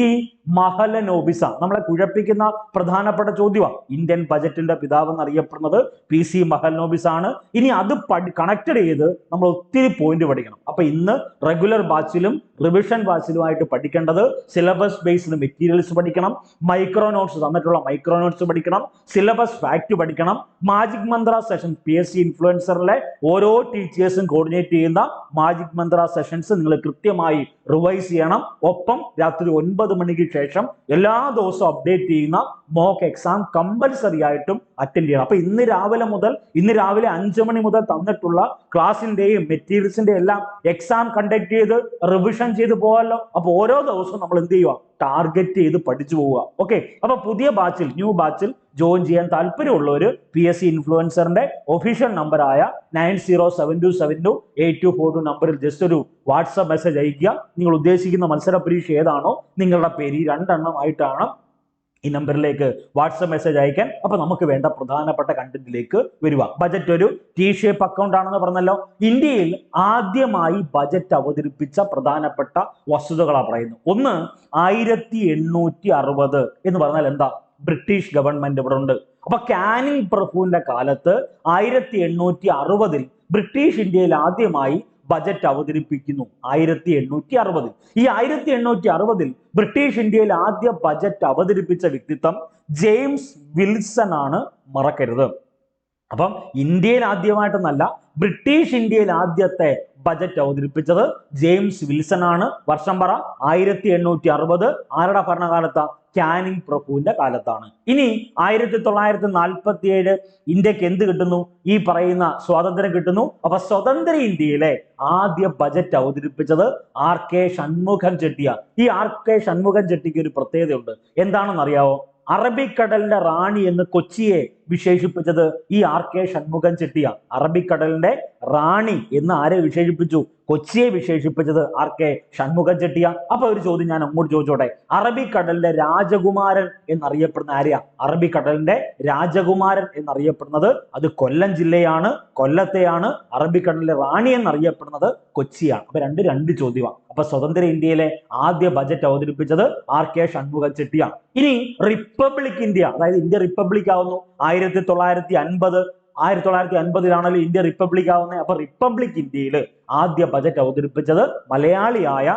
മഹലനോബിസ. നമ്മളെ കുഴപ്പിക്കുന്ന പ്രധാനപ്പെട്ട ചോദ്യമാണ്. ഇന്ത്യൻ ബജറ്റിന്റെ പിതാവ് എന്നറിയപ്പെടുന്നത് PC മഹലനോബിസ് ആണ്. ഇനി അത് കണക്റ്റഡ് ചെയ്ത് നമ്മൾ ഒത്തിരി പോയിന്റ് പഠിക്കണം. അപ്പൊ ഇന്ന് റെഗുലർ ബാച്ചിലും റിവിഷൻ ബാച്ചിലുമായിട്ട് പഠിക്കേണ്ടത് സിലബസ് ബേസ്ഡ് മെറ്റീരിയൽസ് പഠിക്കണം, മൈക്രോ നോട്ട്സ് തന്നിട്ടുള്ള മൈക്രോ നോട്ട്സ് പഠിക്കണം, സിലബസ് ഫാക്ട് പഠിക്കണം, മാജിക് മന്ത്ര സെഷൻ PSC ഇൻഫ്ലുവൻസറിലെ ഓരോ ടീച്ചേഴ്സും കോർഡിനേറ്റ് ചെയ്യുന്ന മാജിക് മന്ത്ര സെഷൻസ് നിങ്ങൾ കൃത്യമായി റിവൈസ് ചെയ്യണം. ഒപ്പം രാത്രി 9 മണിക്ക് ശേഷം എല്ലാ ദിവസവും അപ്ഡേറ്റ് ചെയ്യുന്ന മോക്ക് എക്സാം കമ്പൽസറി ആയിട്ടും അറ്റൻഡ് ചെയ്യണം. അപ്പൊ ഇന്ന് രാവിലെ 5 മണി മുതൽ തന്നിട്ടുള്ള ക്ലാസിന്റെയും മെറ്റീരിയൽസിന്റെ എല്ലാം എക്സാം കണ്ടക്ട് ചെയ്ത് റിവിഷൻ ചെയ്ത് പോകാമല്ലോ. അപ്പൊ ഓരോ ദിവസവും നമ്മൾ എന്ത് ചെയ്യുക, ടാർഗറ്റ് ചെയ്ത് പഠിച്ചു പോവുക. ഓക്കെ, അപ്പൊ പുതിയ ബാച്ചിൽ, ന്യൂ ബാച്ചിൽ ജോയിൻ ചെയ്യാൻ താല്പര്യമുള്ളവർ PSC ഇൻഫ്ലുവൻസറിന്റെ ഒഫീഷ്യൽ നമ്പറായ 9072728242 നമ്പറിൽ ജസ്റ്റ് ഒരു വാട്സ്ആപ്പ് മെസ്സേജ് അയക്കുക. നിങ്ങൾ ഉദ്ദേശിക്കുന്ന മത്സര പരീക്ഷ ഏതാണോ നിങ്ങളുടെ പേര് 2 എണ്ണം ആയിട്ടാണ് ഈ നമ്പറിലേക്ക് വാട്സ്ആപ്പ് മെസ്സേജ് അയക്കാൻ. അപ്പൊ നമുക്ക് വേണ്ട പ്രധാനപ്പെട്ട കണ്ടന്റിലേക്ക് വരിക. ബജറ്റ് ഒരു ടി ഷേപ്പ് അക്കൗണ്ട് ആണെന്ന് പറഞ്ഞല്ലോ. ഇന്ത്യയിൽ ആദ്യമായി ബജറ്റ് അവതരിപ്പിച്ച പ്രധാനപ്പെട്ട വസ്തുതകളാണ് പറയുന്നത്. ഒന്ന്, 1860 എന്ന് പറഞ്ഞാൽ എന്താ, ബ്രിട്ടീഷ് ഗവൺമെന്റ് ഇവിടെ ഉണ്ട്. അപ്പൊ കാനിങ് പ്രഭുവിന്റെ കാലത്ത് 1860 ബ്രിട്ടീഷ് ഇന്ത്യയിൽ ആദ്യമായി ബജറ്റ് അവതരിപ്പിക്കുന്നു. 1860 ഈ 1860 ബ്രിട്ടീഷ് ഇന്ത്യയിൽ ആദ്യ ബജറ്റ് അവതരിപ്പിച്ച വ്യക്തിത്വം ജെയിംസ് വിൽസൺ ആണ്, മറക്കരുത്. അപ്പം ഇന്ത്യയിൽ ആദ്യമായിട്ടൊന്നല്ല, ബ്രിട്ടീഷ് ഇന്ത്യയിൽ ആദ്യത്തെ ബജറ്റ് അവതരിപ്പിച്ചത് ജെയിംസ് വിൽസൺ ആണ്. വർഷം പറ, 1860. ആരുടെ ഭരണകാലത്താ? കാനിങ് പ്രഭുവിന്റെ കാലത്താണ്. ഇനി 1947 ഇന്ത്യക്ക് എന്ത് കിട്ടുന്നു? ഈ പറയുന്ന സ്വാതന്ത്ര്യം കിട്ടുന്നു. അപ്പൊ സ്വതന്ത്ര ഇന്ത്യയിലെ ആദ്യ ബജറ്റ് അവതരിപ്പിച്ചത് RK ഷൺമുഖം ചെട്ടിയാർ. ഈ RK ഷൺമുഖം ചെട്ടിക്ക് ഒരു പ്രത്യേകതയുണ്ട്. എന്താണെന്ന് അറിയാവോ? അറബിക്കടലിന്റെ റാണി എന്ന് കൊച്ചിയെ വിശേഷിപ്പിച്ചത് ഈ RK ഷൺമുഖം ചെട്ടിയാർ. അറബിക്കടലിന്റെ റാണി എന്ന് ആരെ വിശേഷിപ്പിച്ചു? കൊച്ചിയെ വിശേഷിപ്പിച്ചത് RK ഷൺമുഖം ചെട്ടിയാർ. അപ്പൊ ഒരു ചോദ്യം ഞാൻ അങ്ങോട്ട് ചോദിച്ചോട്ടെ, അറബിക്കടലിന്റെ രാജകുമാരൻ എന്നറിയപ്പെടുന്ന ആരെയാ? അറബിക്കടലിന്റെ രാജകുമാരൻ എന്നറിയപ്പെടുന്നത് അത് കൊല്ലം ജില്ലയാണ്, കൊല്ലത്തെയാണ്. അറബിക്കടലിലെ റാണി എന്നറിയപ്പെടുന്നത് കൊച്ചിയാണ്. അപ്പൊ രണ്ട് ചോദ്യമാണ്. അപ്പൊ സ്വതന്ത്ര ഇന്ത്യയിലെ ആദ്യ ബജറ്റ് അവതരിപ്പിച്ചത് RK ഷൺമുഖം ചെട്ടിയാർ. ഇനി റിപ്പബ്ലിക് ഇന്ത്യ, അതായത് ഇന്ത്യ റിപ്പബ്ലിക് ആവുന്നു 1950. 1950 ഇന്ത്യ റിപ്പബ്ലിക് ആവുന്നത്. അപ്പൊ റിപ്പബ്ലിക് ഇന്ത്യയിൽ ആദ്യ ബജറ്റ് അവതരിപ്പിച്ചത് മലയാളിയായ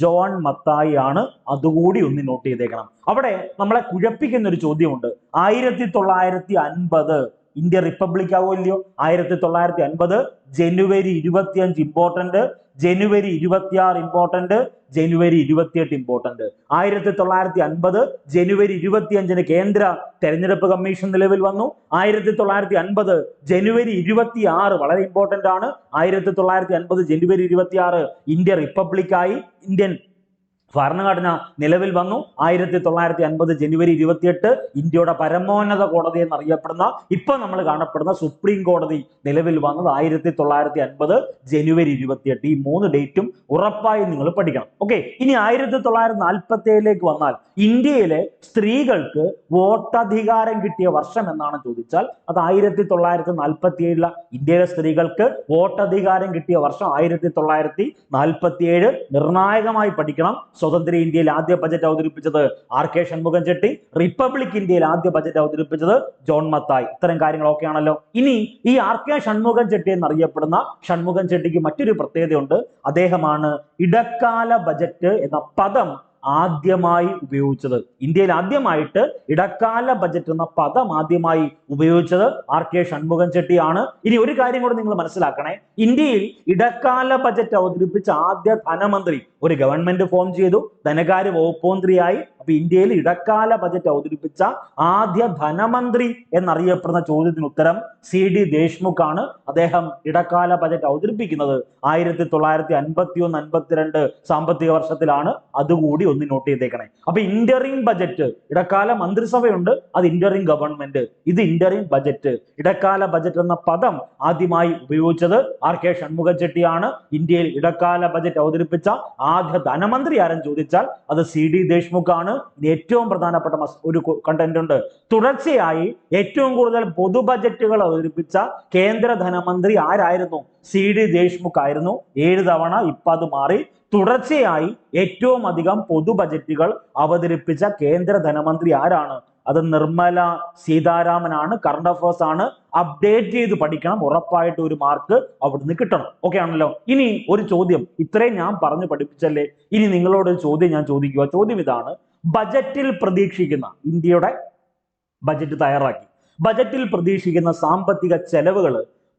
ജോൺ മത്തായി ആണ്. അതുകൂടി ഒന്ന് നോട്ട് ചെയ്തേക്കണം. അവിടെ നമ്മളെ കുഴപ്പിക്കുന്ന ഒരു ചോദ്യമുണ്ട്. 1950 ഇന്ത്യ റിപ്പബ്ലിക് ആവുമല്ലയോ? 1950 ജനുവരി 25 ഇമ്പോർട്ടന്റ്, ജനുവരി 26 ഇമ്പോർട്ടന്റ്, ജനുവരി 28 ഇമ്പോർട്ടന്റ്. 1950 ജനുവരി 25 കേന്ദ്ര തെരഞ്ഞെടുപ്പ് കമ്മീഷൻ നിലവിൽ വന്നു. 1950 ജനുവരി 26 വളരെ ഇമ്പോർട്ടന്റ് ആണ്. 1950 ജനുവരി 26 ഇന്ത്യ റിപ്പബ്ലിക്കായി, ഇന്ത്യൻ ഭരണഘടന നിലവിൽ വന്നു. 1950 ജനുവരി 28 ഇന്ത്യയുടെ പരമോന്നത കോടതി എന്നറിയപ്പെടുന്ന, ഇപ്പൊ നമ്മൾ കാണപ്പെടുന്ന സുപ്രീം കോടതി നിലവിൽ വന്നത് 1950 ജനുവരി 28. ഈ 3 ഡേറ്റും ഉറപ്പായി നിങ്ങൾ പഠിക്കണം. ഓക്കെ, ഇനി 1947 വന്നാൽ ഇന്ത്യയിലെ സ്ത്രീകൾക്ക് വോട്ടധികാരം കിട്ടിയ വർഷം എന്നാണ് ചോദിച്ചാൽ അത് 1947. ഇന്ത്യയിലെ സ്ത്രീകൾക്ക് വോട്ടധികാരം കിട്ടിയ വർഷം 1947. നിർണായകമായി പഠിക്കണം. സ്വതന്ത്ര ഇന്ത്യയിൽ ആദ്യ ബജറ്റ് അവതരിപ്പിച്ചത് RK ഷൺമുഖം ചെട്ടി, റിപ്പബ്ലിക് ഇന്ത്യയിൽ ആദ്യ ബജറ്റ് അവതരിപ്പിച്ചത് ജോൺ മത്തായി. ഇത്തരം കാര്യങ്ങളൊക്കെ ആണല്ലോ. ഇനി ഈ RK ഷൺമുഖം ചെട്ടി എന്നറിയപ്പെടുന്ന ഷൺമുഖം ചെട്ടിക്ക് മറ്റൊരു പ്രത്യേകതയുണ്ട്. അദ്ദേഹമാണ് ഇടക്കാല ബജറ്റ് എന്ന പദം ആദ്യമായി ഉപയോഗിച്ചത്. ഇന്ത്യയിൽ ആദ്യമായിട്ട് ഇടക്കാല ബജറ്റ് എന്ന പദം ആദ്യമായി ഉപയോഗിച്ചത് RK ഷൺമുഖം ചെട്ടിയാണ്. ഇനി ഒരു കാര്യം കൂടെ നിങ്ങൾ മനസ്സിലാക്കണേ, ഇന്ത്യയിൽ ഇടക്കാല ബജറ്റ് അവതരിപ്പിച്ച ആദ്യ ധനമന്ത്രി, ഒരു ഗവൺമെന്റ് ഫോം ചെയ്തു, ധനകാര്യ വകുപ്പ് മന്ത്രിയായി. അപ്പൊ ഇന്ത്യയിൽ ഇടക്കാല ബജറ്റ് അവതരിപ്പിച്ച ആദ്യ ധനമന്ത്രി എന്നറിയപ്പെടുന്ന ചോദ്യത്തിന് ഉത്തരം CD ദേശ്മുഖ് ആണ്. അദ്ദേഹം ഇടക്കാല ബജറ്റ് അവതരിപ്പിക്കുന്നത് 1951-52 സാമ്പത്തിക വർഷത്തിലാണ്. അതുകൂടി ഒന്ന് നോട്ട് ചെയ്തേക്കണേ. അപ്പൊ ഇന്ററിംഗ് ബജറ്റ്, ഇടക്കാല മന്ത്രിസഭയുണ്ട്, അത് ഇന്ററിംഗ് ഗവൺമെന്റ്, ഇത് ഇന്ററിംഗ് ബജറ്റ്. ഇടക്കാല ബജറ്റ് എന്ന പദം ആദ്യമായി ഉപയോഗിച്ചത് RK ഷൺമുഖം ചെട്ടിയാണ്. ഇന്ത്യയിൽ ഇടക്കാല ബജറ്റ് അവതരിപ്പിച്ച ആദ്യ ധനമന്ത്രി ആരെന്ന് ചോദിച്ചാൽ അത് CD ദേശ്മുഖ് ആണ്. ഏറ്റവും പ്രധാനപ്പെട്ട ഒരു കണ്ടന്റ് ഉണ്ട്. തുടർച്ചയായി ഏറ്റവും കൂടുതൽ പൊതു ബജറ്റുകൾ അവതരിപ്പിച്ച കേന്ദ്ര ധനമന്ത്രി ആരായിരുന്നു? CD ദേശ്മുഖ് ആയിരുന്നു. 7 തവണ. ഇപ്പൊ അത് മാറി. തുടർച്ചയായി ഏറ്റവും അധികം പൊതു ബജറ്റുകൾ അവതരിപ്പിച്ച കേന്ദ്ര ധനമന്ത്രി ആരാണ്? അത് നിർമ്മല സീതാരാമനാണ്. കറണ്ട് അഫയേഴ്സ് ആണ്. അപ്ഡേറ്റ് ചെയ്ത് പഠിക്കണം. ഉറപ്പായിട്ട് ഒരു മാർക്ക് അവിടുന്ന് കിട്ടണം. ഓക്കെ ആണല്ലോ. ഇനി ഒരു ചോദ്യം, ഇത്രയും ഞാൻ പറഞ്ഞു പഠിപ്പിച്ചല്ലേ, ഇനി നിങ്ങളോട് ഒരു ചോദ്യം ഞാൻ ചോദിക്കുക. ചോദ്യം ഇതാണ്: ബജറ്റിൽ പ്രതീക്ഷിക്കുന്ന, ഇന്ത്യയുടെ ബജറ്റ് തയ്യാറാക്കി, ബജറ്റിൽ പ്രതീക്ഷിക്കുന്ന സാമ്പത്തിക ചെലവുകൾ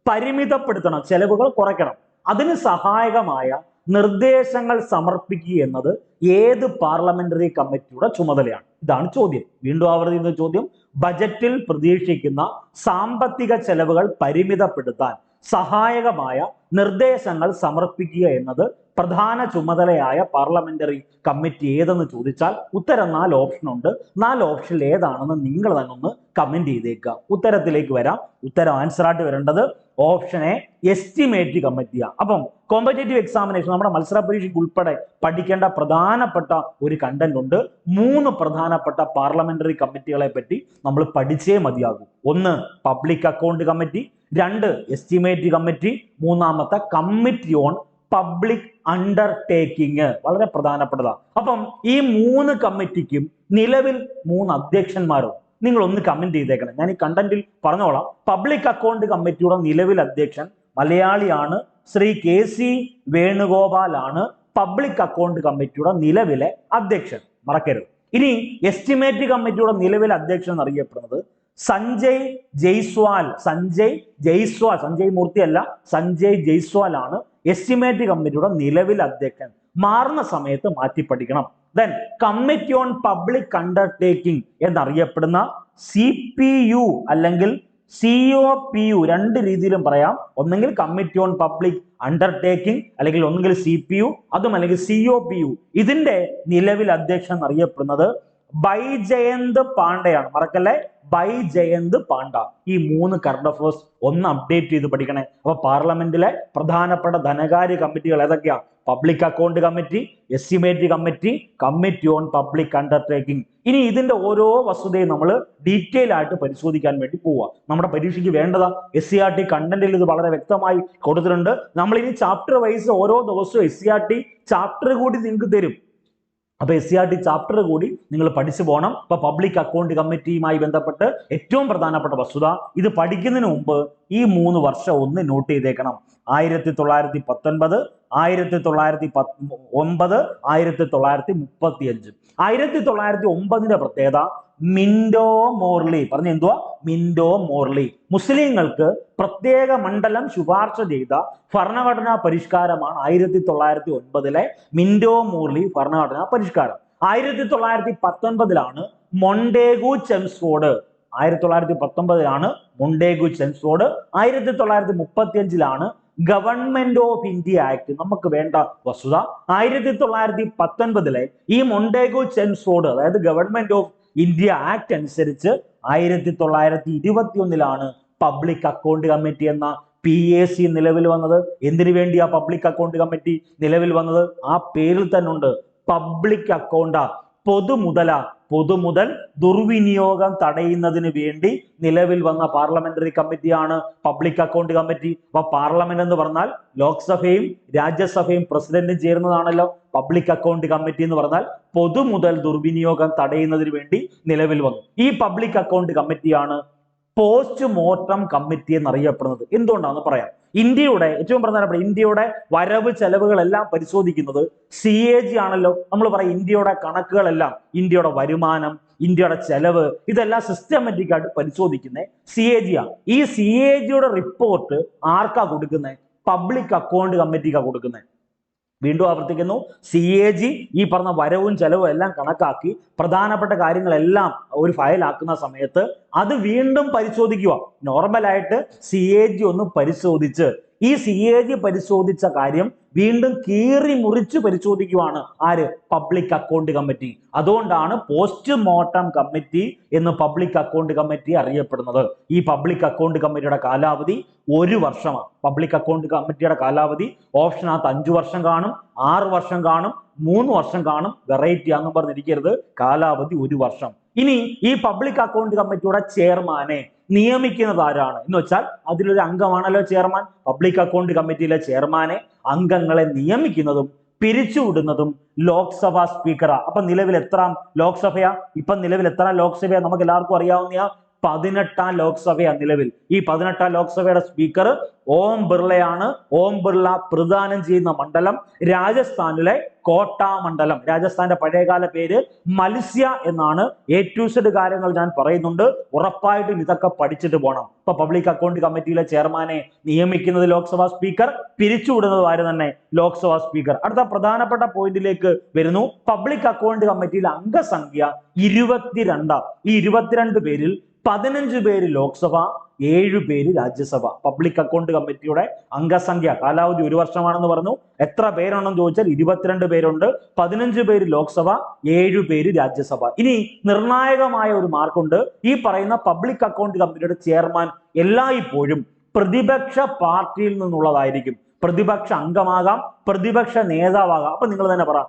പരിമിതപ്പെടുത്തണം, ചെലവുകൾ കുറയ്ക്കണം. അതിന് സഹായകമായ നിർദ്ദേശങ്ങൾ സമർപ്പിക്കുക എന്നത് ഏത് പാർലമെന്ററി കമ്മിറ്റിയുടെ ചുമതലയാണ്? ഇതാണ് ചോദ്യം. വീണ്ടും ആവർത്തിക്കുന്ന ചോദ്യം. ബജറ്റിൽ പ്രതീക്ഷിക്കുന്ന സാമ്പത്തിക ചെലവുകൾ പരിമിതപ്പെടുത്താൻ സഹായകമായ നിർദ്ദേശങ്ങൾ സമർപ്പിക്കുക എന്നത് പ്രധാന ചുമതലയായ പാർലമെന്ററി കമ്മിറ്റി ഏതെന്ന് ചോദിച്ചാൽ ഉത്തരം 4 ഓപ്ഷൻ ഉണ്ട്. 4 ഓപ്ഷനിൽ ഏതാണെന്ന് നിങ്ങൾ തന്നെ ഒന്ന് കമന്റ് ചെയ്തേക്കുക. ഉത്തരത്തിലേക്ക് വരാം. ഉത്തരം ആൻസർ ആയിട്ട് വരേണ്ടത് ഓപ്ഷൻ എ, എസ്റ്റിമേറ്റ് കമ്മിറ്റിയാണ്. അപ്പം കോമ്പറ്റേറ്റീവ് എക്സാമിനേഷൻ നമ്മുടെ മത്സര പരീക്ഷയ്ക്ക് ഉൾപ്പെടെ പഠിക്കേണ്ട പ്രധാനപ്പെട്ട ഒരു കണ്ടന്റ് ഉണ്ട്. 3 പ്രധാനപ്പെട്ട പാർലമെന്ററി കമ്മിറ്റികളെ പറ്റി നമ്മൾ പഠിച്ചേ മതിയാകും. 1 public account committee, 2 estimate committee, 3 committee on public undertaking. വളരെ പ്രധാനപ്പെട്ടതാണ്. അപ്പം ഈ 3 കമ്മിറ്റിക്കും നിലവിൽ 3 അധ്യക്ഷന്മാരും നിങ്ങൾ ഒന്ന് കമന്റ് ചെയ്തേക്കണം. ഞാൻ ഈ കണ്ടന്റിൽ പറഞ്ഞോളാം. പബ്ലിക് അക്കൗണ്ട് കമ്മിറ്റിയുടെ നിലവിൽ അധ്യക്ഷൻ മലയാളിയാണ്, ശ്രീ KC വേണുഗോപാൽ ആണ് പബ്ലിക് അക്കൗണ്ട് കമ്മിറ്റിയുടെ നിലവിലെ അധ്യക്ഷൻ, മറക്കരുത്. ഇനി എസ്റ്റിമേറ്റ് കമ്മിറ്റിയുടെ നിലവിലെ അധ്യക്ഷൻ എന്നറിയപ്പെടുന്നത് സഞ്ജയ് ജയ്സ്വാൾ. സഞ്ജയ് മൂർത്തി അല്ല, സഞ്ജയ് ജയ്സ്വാൾ ആണ് എസ്റ്റിമേറ്റ് കമ്മിറ്റിയുടെ നിലവിൽ അധ്യക്ഷൻ. മാറുന്ന സമയത്ത് മാറ്റി പഠിക്കണം. Then committee on public undertaking എന്നറിയപ്പെടുന്ന CPU അല്ലെങ്കിൽ COPU, 2 രീതിയിലും പറയാം. ഒന്നെങ്കിൽ കമ്മിറ്റി ഓൺ പബ്ലിക് അണ്ടർടേക്കിംഗ് അല്ലെങ്കിൽ ഒന്നെങ്കിൽ CPU, അതും അല്ലെങ്കിൽ COPU. ഇതിന്റെ നിലവിൽ അധ്യക്ഷൻ എന്നറിയപ്പെടുന്നത് ബൈജയന്ത് പാണ്ഡയാണ്. മറക്കല്ലേ, ബൈജയന്ത് പാണ്ഡ. ഈ 3 കറണ്ട് അഫയേഴ്സ് ഒന്ന് അപ്ഡേറ്റ് ചെയ്ത് പഠിക്കണേ. അപ്പൊ പാർലമെന്റിലെ പ്രധാനപ്പെട്ട ധനകാര്യ കമ്മിറ്റികൾ ഏതൊക്കെയാ? Public account committee, estimate committee, committee on public undertaking. ഇനി ഇതിന്റെ ഓരോ വസ്തുതയും നമ്മൾ ഡീറ്റെയിൽ ആയിട്ട് പരിശോധിക്കാൻ വേണ്ടി പോവുക. നമ്മുടെ പരീക്ഷയ്ക്ക് വേണ്ടതാ SCERT കണ്ടന്റിൽ ഇത് വളരെ വ്യക്തമായി കൊടുത്തിട്ടുണ്ട്. നമ്മൾ ഇനി ചാപ്റ്റർ വൈസ് ഓരോ ദിവസവും SCERT ചാപ്റ്റർ കൂടി നിങ്ങൾക്ക് തരും. അപ്പൊ SCERT ചാപ്റ്റർ കൂടി നിങ്ങൾ പഠിച്ചു പോകണം. അപ്പൊ പബ്ലിക് അക്കൗണ്ട് കമ്മിറ്റിയുമായി ബന്ധപ്പെട്ട് ഏറ്റവും പ്രധാനപ്പെട്ട വസ്തുത, ഇത് പഠിക്കുന്നതിന് മുമ്പ് ഈ 3 വർഷം ഒന്ന് നോട്ട് ചെയ്തേക്കണം. 1919, 1909, 1935. 1909ന്റെ പ്രത്യേകത മിന്റോ മോർലി. പറഞ്ഞ എന്തുവാ? മിന്റോ മോർലി മുസ്ലിങ്ങൾക്ക് പ്രത്യേക മണ്ഡലം ശുപാർശ ചെയ്ത ഭരണഘടനാ പരിഷ്കാരമാണ് 1909ലെ മിന്റോ മോർലി ഭരണഘടനാ പരിഷ്കാരം. 1919ലാണ് മൊണ്ടേഗു ചെംസ്ഫോർഡ്. 1919ലാണ് മൊണ്ടേഗു ചെംസ്ഫോർഡ്. 1935ലാണ് ഗവൺമെന്റ് ഓഫ് ഇന്ത്യ ആക്ട്. നമുക്ക് വേണ്ട വസ്തുത 1919ലെ ഈ മൊണ്ടേഗു ചെംസ്ഫോർഡ് അതായത് ഗവൺമെന്റ് ഓഫ് ഇന്ത്യ ആക്ട് അനുസരിച്ച് 1921ലാണ് പബ്ലിക് അക്കൗണ്ട് കമ്മിറ്റി എന്ന PAC നിലവിൽ വന്നത്. എന്തിനു വേണ്ടിയാ പബ്ലിക് അക്കൗണ്ട് കമ്മിറ്റി നിലവിൽ വന്നത്? ആ പേരിൽ തന്നെ ഉണ്ട്, പബ്ലിക് അക്കൗണ്ടാ. പൊതുമുതൽ ദുർവിനിയോഗം തടയുന്നതിന് വേണ്ടി നിലവിൽ വന്ന പാർലമെന്ററി കമ്മിറ്റിയാണ് പബ്ലിക് അക്കൗണ്ട് കമ്മിറ്റി. അപ്പൊ പാർലമെന്റ് എന്ന് പറഞ്ഞാൽ ലോക്സഭയും രാജ്യസഭയും പ്രസിഡന്റും ചേരുന്നതാണല്ലോ. പബ്ലിക് അക്കൗണ്ട് കമ്മിറ്റി എന്ന് പറഞ്ഞാൽ പൊതുമുതൽ ദുർവിനിയോഗം തടയുന്നതിന് വേണ്ടി നിലവിൽ വന്നു. ഈ പബ്ലിക് അക്കൗണ്ട് കമ്മിറ്റിയാണ് പോസ്റ്റ് മോർട്ടം കമ്മിറ്റി എന്നറിയപ്പെടുന്നത്. എന്തുകൊണ്ടാണെന്ന് പറയാം. ഇന്ത്യയുടെ ഏറ്റവും പ്രധാനപ്പെട്ട ഇന്ത്യയുടെ വരവ് ചെലവുകളെല്ലാം പരിശോധിക്കുന്നത് CAG ആണല്ലോ. നമ്മൾ പറയും ഇന്ത്യയുടെ കണക്കുകളെല്ലാം, ഇന്ത്യയുടെ വരുമാനം, ഇന്ത്യയുടെ ചെലവ്, ഇതെല്ലാം സിസ്റ്റമാറ്റിക് ആയിട്ട് പരിശോധിക്കുന്നത് CAG ആണ്. ഈ CAGയുടെ റിപ്പോർട്ട് ആർക്കാ കൊടുക്കുന്നത്? പബ്ലിക് അക്കൗണ്ട് കമ്മിറ്റിക്കാ കൊടുക്കുന്നത്. വീണ്ടും ആവർത്തിക്കുന്നു, CAG ഈ പറഞ്ഞ വരവും ചെലവും എല്ലാം കണക്കാക്കി പ്രധാനപ്പെട്ട കാര്യങ്ങളെല്ലാം ഒരു ഫയലാക്കുന്ന സമയത്ത് അത് വീണ്ടും പരിശോധിക്കുക. നോർമലായിട്ട് CAG ഒന്ന് പരിശോധിച്ച് ഈ CAG പരിശോധിച്ച കാര്യം വീണ്ടും കീറി മുറിച്ച് പരിശോധിക്കുവാണ് ആര്? Public account committee. അതുകൊണ്ടാണ് പോസ്റ്റ് മോർട്ടം കമ്മിറ്റി എന്ന് പബ്ലിക് അക്കൗണ്ട് കമ്മിറ്റി അറിയപ്പെടുന്നത്. ഈ പബ്ലിക് അക്കൗണ്ട് കമ്മിറ്റിയുടെ കാലാവധി 1 വർഷമാണ്. പബ്ലിക് അക്കൗണ്ട് കമ്മിറ്റിയുടെ കാലാവധി ഓപ്ഷനകത്ത് 5 വർഷം കാണും, 6 വർഷം കാണും, 3 വർഷം കാണും. വെറൈറ്റി ആണെന്ന് പറഞ്ഞിരിക്കരുത്, കാലാവധി 1 വർഷം. ഇനി ഈ പബ്ലിക് അക്കൗണ്ട് കമ്മിറ്റിയുടെ ചെയർമാനെ നിയമിക്കുന്നത് ആരാണ് എന്ന് വെച്ചാൽ അതിലൊരു അംഗമാണല്ലോ ചെയർമാൻ. പബ്ലിക് അക്കൗണ്ട് കമ്മിറ്റിയിലെ ചെയർമാനെ അംഗങ്ങളെ നിയമിക്കുന്നതും പിരിച്ചുവിടുന്നതും ലോക്സഭാ സ്പീക്കറാ. അപ്പൊ നിലവിൽ എത്രാം ലോക്സഭയാ? ഇപ്പൊ നിലവിൽ എത്രാം ലോക്സഭയാ? നമുക്ക് എല്ലാവർക്കും അറിയാവുന്ന 18ാം ലോക്സഭയാണ് നിലവിൽ. ഈ 18ാം ലോക്സഭയുടെ സ്പീക്കർ ഓം ബിർളയാണ്. ഓം ബിർള പ്രദാനം ചെയ്യുന്ന മണ്ഡലം രാജസ്ഥാനിലെ കോട്ട മണ്ഡലം. രാജസ്ഥാന്റെ പഴയകാല പേര് മത്സ്യ എന്നാണ്. A to Z കാര്യങ്ങൾ ഞാൻ പറയുന്നുണ്ട്, ഉറപ്പായിട്ടും ഇതൊക്കെ പഠിച്ചിട്ട് പോകണം. ഇപ്പൊ പബ്ലിക് അക്കൗണ്ട് കമ്മിറ്റിയിലെ ചെയർമാനെ നിയമിക്കുന്നത് ലോക്സഭാ സ്പീക്കർ, പിരിച്ചുവിടുന്നത് ആര് തന്നെ? ലോക്സഭാ സ്പീക്കർ. അടുത്ത പ്രധാനപ്പെട്ട പോയിന്റിലേക്ക് വരുന്നു. പബ്ലിക് അക്കൗണ്ട് കമ്മിറ്റിയിലെ അംഗസംഖ്യ 22. ഈ 22 പേരിൽ 15 പേര് ലോക്സഭ, 7 പേര് രാജ്യസഭ. പബ്ലിക് അക്കൗണ്ട് കമ്മിറ്റിയുടെ അംഗസംഖ്യ കാലാവധി 1 വർഷമാണെന്ന് പറഞ്ഞു. എത്ര പേരുണ്ടെന്ന് ചോദിച്ചാൽ 22 പേരുണ്ട്. 15 പേര് ലോക്സഭ, 7 പേര് രാജ്യസഭ. ഇനി നിർണായകമായ ഒരു മാർക്കുണ്ട്. ഈ പറയുന്ന പബ്ലിക് അക്കൗണ്ട് കമ്മിറ്റിയുടെ ചെയർമാൻ എല്ലായ്പ്പോഴും പ്രതിപക്ഷ പാർട്ടിയിൽ നിന്നുള്ളതായിരിക്കും. പ്രതിപക്ഷ അംഗമാകാം, പ്രതിപക്ഷ നേതാവാകാം. അപ്പൊ നിങ്ങൾ തന്നെ പറ,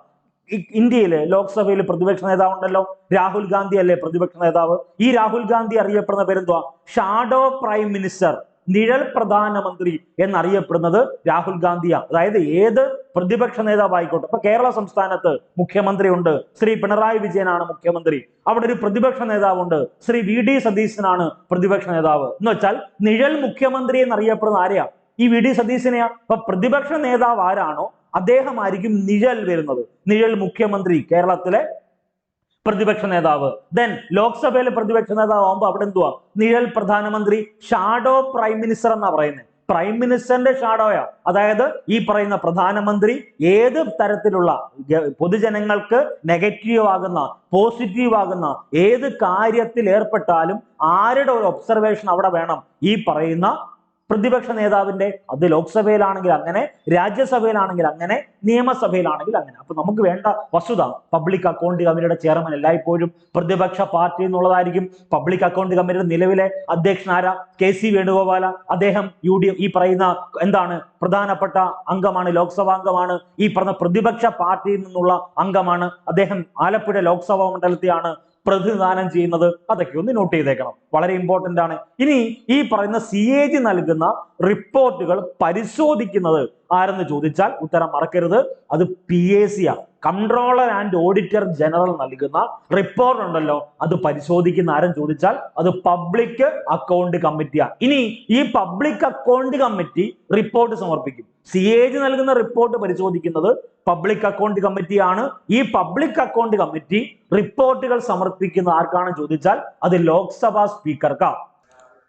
ഇന്ത്യയിലെ ലോക്സഭയിൽ പ്രതിപക്ഷ നേതാവ് ഉണ്ടല്ലോ, രാഹുൽ ഗാന്ധി അല്ലേ പ്രതിപക്ഷ നേതാവ്? ഈ രാഹുൽ ഗാന്ധി അറിയപ്പെടുന്ന പേരെന്തുവാ? ഷാഡോ പ്രൈം മിനിസ്റ്റർ, നിഴൽ പ്രധാനമന്ത്രി എന്നറിയപ്പെടുന്നത് രാഹുൽ ഗാന്ധിയാണ്. അതായത് ഏത് പ്രതിപക്ഷ നേതാവ് ആയിക്കോട്ടെ. ഇപ്പൊ കേരള സംസ്ഥാനത്ത് മുഖ്യമന്ത്രി ഉണ്ട്, ശ്രീ പിണറായി വിജയനാണ് മുഖ്യമന്ത്രി. അവിടെ ഒരു പ്രതിപക്ഷ നേതാവുണ്ട്, ശ്രീ VD സതീശനാണ് പ്രതിപക്ഷ നേതാവ്. എന്ന് വെച്ചാൽ നിഴൽ മുഖ്യമന്ത്രി എന്നറിയപ്പെടുന്ന ആരെയാ? ഈ VD സതീശനെയാ. അപ്പൊ പ്രതിപക്ഷ നേതാവ് ആരാണോ അദ്ദേഹമായിരിക്കും നിഴൽ വരുന്നത്. നിഴൽ മുഖ്യമന്ത്രി കേരളത്തിലെ പ്രതിപക്ഷ നേതാവ്. ദെൻ ലോക്സഭയിലെ പ്രതിപക്ഷ നേതാവ് ആവുമ്പോൾ അവിടെ എന്തുവാ? നിഴൽ പ്രധാനമന്ത്രി, ഷാഡോ പ്രൈം മിനിസ്റ്റർ എന്നാ പറയുന്നത്. പ്രൈം മിനിസ്റ്ററിന്റെ ഷാഡോയാ. അതായത് ഈ പറയുന്ന പ്രധാനമന്ത്രി ഏത് തരത്തിലുള്ള പൊതുജനങ്ങൾക്ക് നെഗറ്റീവ് ആകുന്ന, പോസിറ്റീവ് ആകുന്ന ഏത് കാര്യത്തിൽ ഏർപ്പെട്ടാലും ആരുടെ ഒരു ഒബ്സർവേഷൻ അവിടെ വേണം? ഈ പറയുന്ന പ്രതിപക്ഷ നേതാവിന്റെ. അത് ലോക്സഭയിലാണെങ്കിൽ അങ്ങനെ, രാജ്യസഭയിലാണെങ്കിൽ അങ്ങനെ, നിയമസഭയിലാണെങ്കിൽ അങ്ങനെ. അപ്പൊ നമുക്ക് വേണ്ട വസ്തുത, പബ്ലിക് അക്കൗണ്ട് കമ്മിറ്റിയുടെ ചെയർമാൻ എല്ലായ്പ്പോഴും പ്രതിപക്ഷ പാർട്ടി എന്നുള്ളതായിരിക്കും. പബ്ലിക് അക്കൗണ്ട് കമ്മിറ്റിയുടെ നിലവിലെ അധ്യക്ഷനാര? KC വേണുഗോപാല. അദ്ദേഹം ഈ പറയുന്ന എന്താണ് പ്രധാനപ്പെട്ട അംഗമാണ്, ലോക്സഭാ അംഗമാണ്. ഈ പറഞ്ഞ പ്രതിപക്ഷ പാർട്ടിയിൽ നിന്നുള്ള അംഗമാണ്. അദ്ദേഹം ആലപ്പുഴ ലോക്സഭാ മണ്ഡലത്തെയാണ് പ്രതിനിധാനം ചെയ്യുന്നത്. അതൊക്കെ ഒന്ന് നോട്ട് ചെയ്തേക്കണം, വളരെ ഇമ്പോർട്ടന്റ് ആണ്. ഇനി ഈ പറയുന്ന CAG നൽകുന്ന റിപ്പോർട്ടുകൾ പരിശോധിക്കുന്നത് ആരെന്ന് ചോദിച്ചാൽ ഉത്തരം മറക്കരുത്, അത് PAC ആണ്. കൺട്രോളർ ആൻഡ് ഓഡിറ്റർ ജനറൽ നൽകുന്ന റിപ്പോർട്ട് ഉണ്ടല്ലോ, അത് പരിശോധിക്കുന്ന ആരെന്ന് ചോദിച്ചാൽ അത് പബ്ലിക് അക്കൗണ്ട് കമ്മിറ്റിയാണ്. ഇനി ഈ പബ്ലിക് അക്കൗണ്ട് കമ്മിറ്റി റിപ്പോർട്ട് സമർപ്പിക്കും. CAG നൽകുന്ന റിപ്പോർട്ട് പരിശോധിക്കുന്നത് പബ്ലിക് അക്കൗണ്ട് കമ്മിറ്റിയാണ്. ഈ പബ്ലിക് അക്കൗണ്ട് കമ്മിറ്റി റിപ്പോർട്ടുകൾ സമർപ്പിക്കുന്ന ആർക്കാണെന്ന് ചോദിച്ചാൽ അത് ലോക്സഭാ സ്പീക്കർക്കാണ്.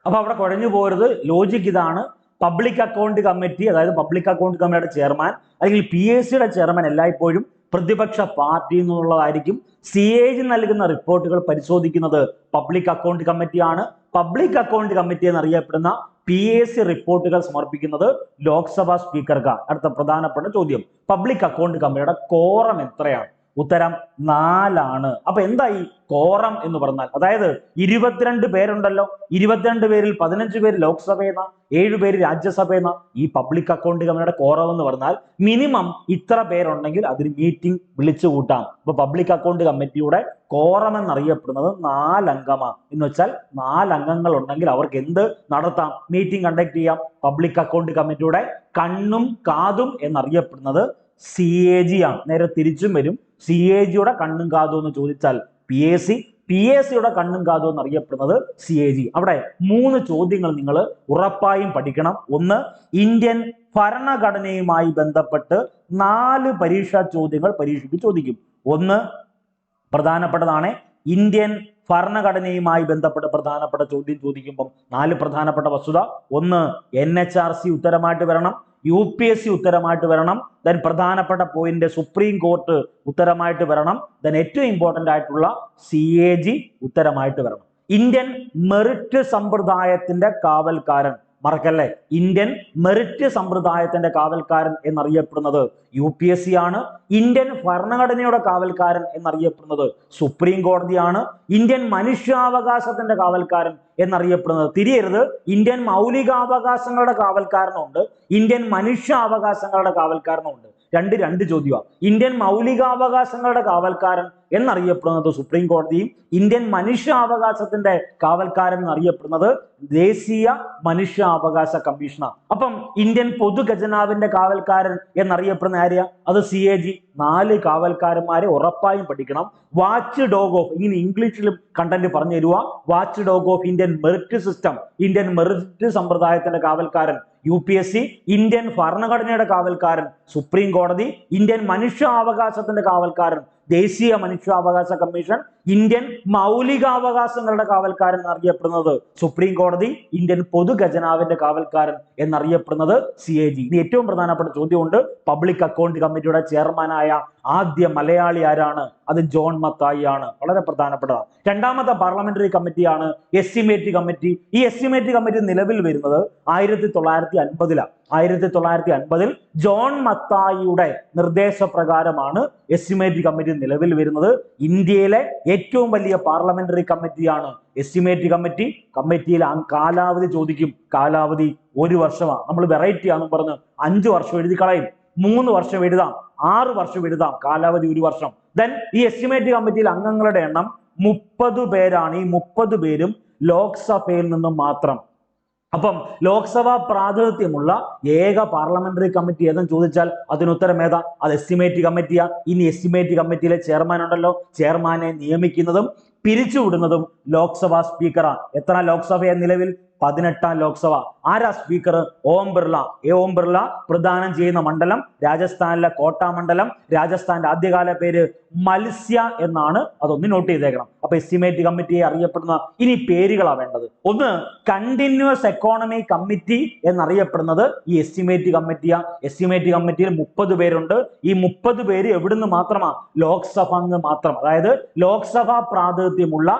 അപ്പൊ അവിടെ കുഴഞ്ഞു പോരുത്. ലോജിക് ഇതാണ്. പബ്ലിക് അക്കൗണ്ട് കമ്മിറ്റി, അതായത് പബ്ലിക് അക്കൗണ്ട് കമ്മിറ്റിയുടെ ചെയർമാൻ അല്ലെങ്കിൽ PACയുടെ ചെയർമാൻ എല്ലായ്പ്പോഴും പ്രതിപക്ഷ പാർട്ടി എന്നുള്ളതായിരിക്കും. CAG നൽകുന്ന റിപ്പോർട്ടുകൾ പരിശോധിക്കുന്നത് പബ്ലിക് അക്കൗണ്ട് കമ്മിറ്റിയാണ്. പബ്ലിക് അക്കൗണ്ട് കമ്മിറ്റി എന്നറിയപ്പെടുന്ന PAC റിപ്പോർട്ടുകൾ സമർപ്പിക്കുന്നത് ലോക്സഭാ സ്പീക്കർക്കാണ്. അടുത്ത പ്രധാനപ്പെട്ട ചോദ്യം, പബ്ലിക് അക്കൗണ്ട് കമ്മിറ്റിയുടെ കോറം എത്രയാണ്? ഉത്തരം 4 ആണ്. അപ്പൊ എന്തായി കോറം എന്ന് പറഞ്ഞാൽ? അതായത് 22 പേരുണ്ടല്ലോ, 22 പേരിൽ 15 പേര് ലോക്സഭയെന്ന, 7 പേര് രാജ്യസഭയെന്ന. ഈ പബ്ലിക് അക്കൗണ്ട് കമ്മിറ്റിയുടെ കോറം എന്ന് പറഞ്ഞാൽ മിനിമം ഇത്ര പേരുണ്ടെങ്കിൽ അതിന് മീറ്റിംഗ് വിളിച്ചു കൂട്ടാം. അപ്പൊ പബ്ലിക് അക്കൗണ്ട് കമ്മിറ്റിയുടെ കോറം എന്നറിയപ്പെടുന്നത് 4 അംഗമാണ്. എന്ന് വെച്ചാൽ 4 അംഗങ്ങൾ ഉണ്ടെങ്കിൽ അവർക്ക് എന്ത് നടത്താം? മീറ്റിംഗ് കണ്ടക്ട് ചെയ്യാം. പബ്ലിക് അക്കൗണ്ട് കമ്മിറ്റിയുടെ കണ്ണും കാതും എന്നറിയപ്പെടുന്നത് CAG ആണ്. നേരെ തിരിച്ചും വരും. CAGയുടെ കണ്ണും കാതും എന്ന് ചോദിച്ചാൽ PAC, PACയുടെ കണ്ണും കാതും എന്നറിയപ്പെടുന്നത് CAG. അവിടെ 3 ചോദ്യങ്ങൾ നിങ്ങൾ ഉറപ്പായും പഠിക്കണം. ഒന്ന്, ഇന്ത്യൻ ഭരണഘടനയുമായി ബന്ധപ്പെട്ട് 4 പരീക്ഷാ ചോദ്യങ്ങൾ പരീക്ഷയ്ക്ക് ചോദിക്കും. ഒന്ന് പ്രധാനപ്പെട്ടതാണ്, ഇന്ത്യൻ ഭരണഘടനയുമായി ബന്ധപ്പെട്ട് പ്രധാനപ്പെട്ട ചോദ്യം ചോദിക്കുമ്പോൾ 4 പ്രധാനപ്പെട്ട വസ്തുത. ഒന്ന്, NHRC ഉത്തരമായിട്ട് വരണം, UPSC ഉത്തരമായിട്ട് വരണം, ദെൻ പ്രധാനപ്പെട്ട പോയിന്റ് സുപ്രീം കോർട്ട് ഉത്തരമായിട്ട് വരണം, ദെൻ ഏറ്റവും ഇമ്പോർട്ടന്റ് ആയിട്ടുള്ള CAG ഉത്തരമായിട്ട് വരണം. ഇന്ത്യൻ മെറിറ്റ് സമ്പ്രദായത്തിന്റെ കാവൽക്കാരൻ, മറക്കല്ലേ, ഇന്ത്യൻ മെറിറ്റ് സമ്പ്രദായത്തിന്റെ കാവൽക്കാരൻ എന്നറിയപ്പെടുന്നത് UPSC ആണ്. ഇന്ത്യൻ ഭരണഘടനയുടെ കാവൽക്കാരൻ എന്നറിയപ്പെടുന്നത് സുപ്രീം കോടതിയാണ്. ഇന്ത്യൻ മനുഷ്യാവകാശത്തിന്റെ കാവൽക്കാരൻ എന്നറിയപ്പെടുന്നത്, തിരിയരുത്, ഇന്ത്യൻ മൗലികാവകാശങ്ങളുടെ കാവൽക്കാരനുണ്ട്, ഇന്ത്യൻ മനുഷ്യാവകാശങ്ങളുടെ കാവൽക്കാരനുണ്ട്. രണ്ട് ചോദ്യമാണ്. ഇന്ത്യൻ മൗലികാവകാശങ്ങളുടെ കാവൽക്കാരൻ എന്നറിയപ്പെടുന്നത് സുപ്രീം കോടതിയും ഇന്ത്യൻ മനുഷ്യാവകാശത്തിന്റെ കാവൽക്കാരൻ എന്നറിയപ്പെടുന്നത് ദേശീയ മനുഷ്യാവകാശ കമ്മീഷനാണ്. അപ്പം ഇന്ത്യൻ പൊതു ഖജനാവിന്റെ കാവൽക്കാരൻ എന്നറിയപ്പെടുന്ന ആരെയാ? അത് CAG. 4 കാവൽക്കാരന്മാരെ ഉറപ്പായും പഠിക്കണം. വാച്ച് ഡോഗ് ഓഫ്, ഇങ്ങനെ ഇംഗ്ലീഷിലും കണ്ടന്റ് പറഞ്ഞു തരുക. Watch dog of Indian merit system, Indian merit സമ്പ്രദായത്തിന്റെ കാവൽക്കാരൻ UPSC, ഇന്ത്യൻ ഭരണഘടനയുടെ കാവൽക്കാരൻ സുപ്രീം കോടതി, ഇന്ത്യൻ മനുഷ്യാവകാശത്തിന്റെ കാവൽക്കാരൻ ദേശീയ മനുഷ്യാവകാശ കമ്മീഷൻ, ഇന്ത്യൻ മൗലികാവകാശങ്ങളുടെ കാവൽക്കാരൻ എന്നറിയപ്പെടുന്നത് സുപ്രീം കോടതി, ഇന്ത്യൻ പൊതു ഖജനാവിന്റെ കാവൽക്കാരൻ എന്നറിയപ്പെടുന്നത് CAG. ഇനി ഏറ്റവും പ്രധാനപ്പെട്ട ചോദ്യമുണ്ട്. പബ്ലിക് അക്കൗണ്ട് കമ്മിറ്റിയുടെ ചെയർമാനായ ആദ്യ മലയാളി ആരാണ്? അത് ജോൺ മത്തായി ആണ്. വളരെ പ്രധാനപ്പെട്ടതാണ്. രണ്ടാമത്തെ പാർലമെന്ററി കമ്മിറ്റിയാണ് എസ്റ്റിമേറ്റ് കമ്മിറ്റി. ഈ എസ്റ്റിമേറ്റ് കമ്മിറ്റി നിലവിൽ വരുന്നത് 1950-ലാണ്. 1950-ൽ ജോൺ മത്തായിയുടെ നിർദ്ദേശപ്രകാരമാണ് എസ്റ്റിമേറ്റ് കമ്മിറ്റി നിലവിൽ വരുന്നത്. ഇന്ത്യയിലെ ഏറ്റവും വലിയ പാർലമെന്ററി കമ്മിറ്റിയാണ് എസ്റ്റിമേറ്റ് കമ്മിറ്റി. കമ്മിറ്റിയിൽ കാലാവധി ചോദിക്കും. കാലാവധി 1 വർഷമാണ്. നമ്മൾ വെറൈറ്റി ആണെന്ന് പറഞ്ഞ് 5 വർഷം എഴുതി കളയും. 3 വർഷം എഴുതാം, 6 വർഷം എഴുതാം. കാലാവധി 1 വർഷം. ദെൻ ഈ എസ്റ്റിമേറ്റ് കമ്മിറ്റിയിൽ അംഗങ്ങളുടെ എണ്ണം 30 പേരാണ്. ഈ 30 പേരും ലോക്സഭയിൽ നിന്നും മാത്രം. അപ്പം ലോക്സഭാ പ്രാതിനിധ്യമുള്ള ഏക പാർലമെന്ററി കമ്മിറ്റി ഏതെന്ന് ചോദിച്ചാൽ അതിനുത്തരം ഏതാ? അത് എസ്റ്റിമേറ്റ് കമ്മിറ്റിയാ. ഇനി എസ്റ്റിമേറ്റ് കമ്മിറ്റിയിലെ ചെയർമാൻ ഉണ്ടല്ലോ, ചെയർമാനെ നിയമിക്കുന്നതും പിരിച്ചുവിടുന്നതും ലോക്സഭാ സ്പീക്കറാണ്. എത്ര ലോക്സഭയെ നിലവിൽ? 18ാം ലോക്സഭ. ആരാ സ്പീക്കർ? ഓം ബിർള. ഓം ബിർള പ്രദാനം ചെയ്യുന്ന മണ്ഡലം രാജസ്ഥാനിലെ കോട്ട മണ്ഡലം. രാജസ്ഥാന്റെ ആദ്യകാല പേര് മത്സ്യ എന്നാണ്. അതൊന്ന് നോട്ട് ചെയ്തേക്കണം. അപ്പൊ എസ്റ്റിമേറ്റ് കമ്മിറ്റിയെ അറിയപ്പെടുന്ന ഇനി പേരുകളാണ് വേണ്ടത്. ഒന്ന്, കണ്ടിന്യൂസ് എക്കോണമി കമ്മിറ്റി എന്നറിയപ്പെടുന്നത് ഈ എസ്റ്റിമേറ്റ് കമ്മിറ്റിയാ. എസ്റ്റിമേറ്റ് കമ്മിറ്റിയിൽ 30 പേരുണ്ട്. ഈ 30 പേര് എവിടുന്ന് മാത്രമാ? ലോക്സഭ മാത്രം. അതായത് ലോക്സഭാ പ്രാതിനിധ്യമുള്ള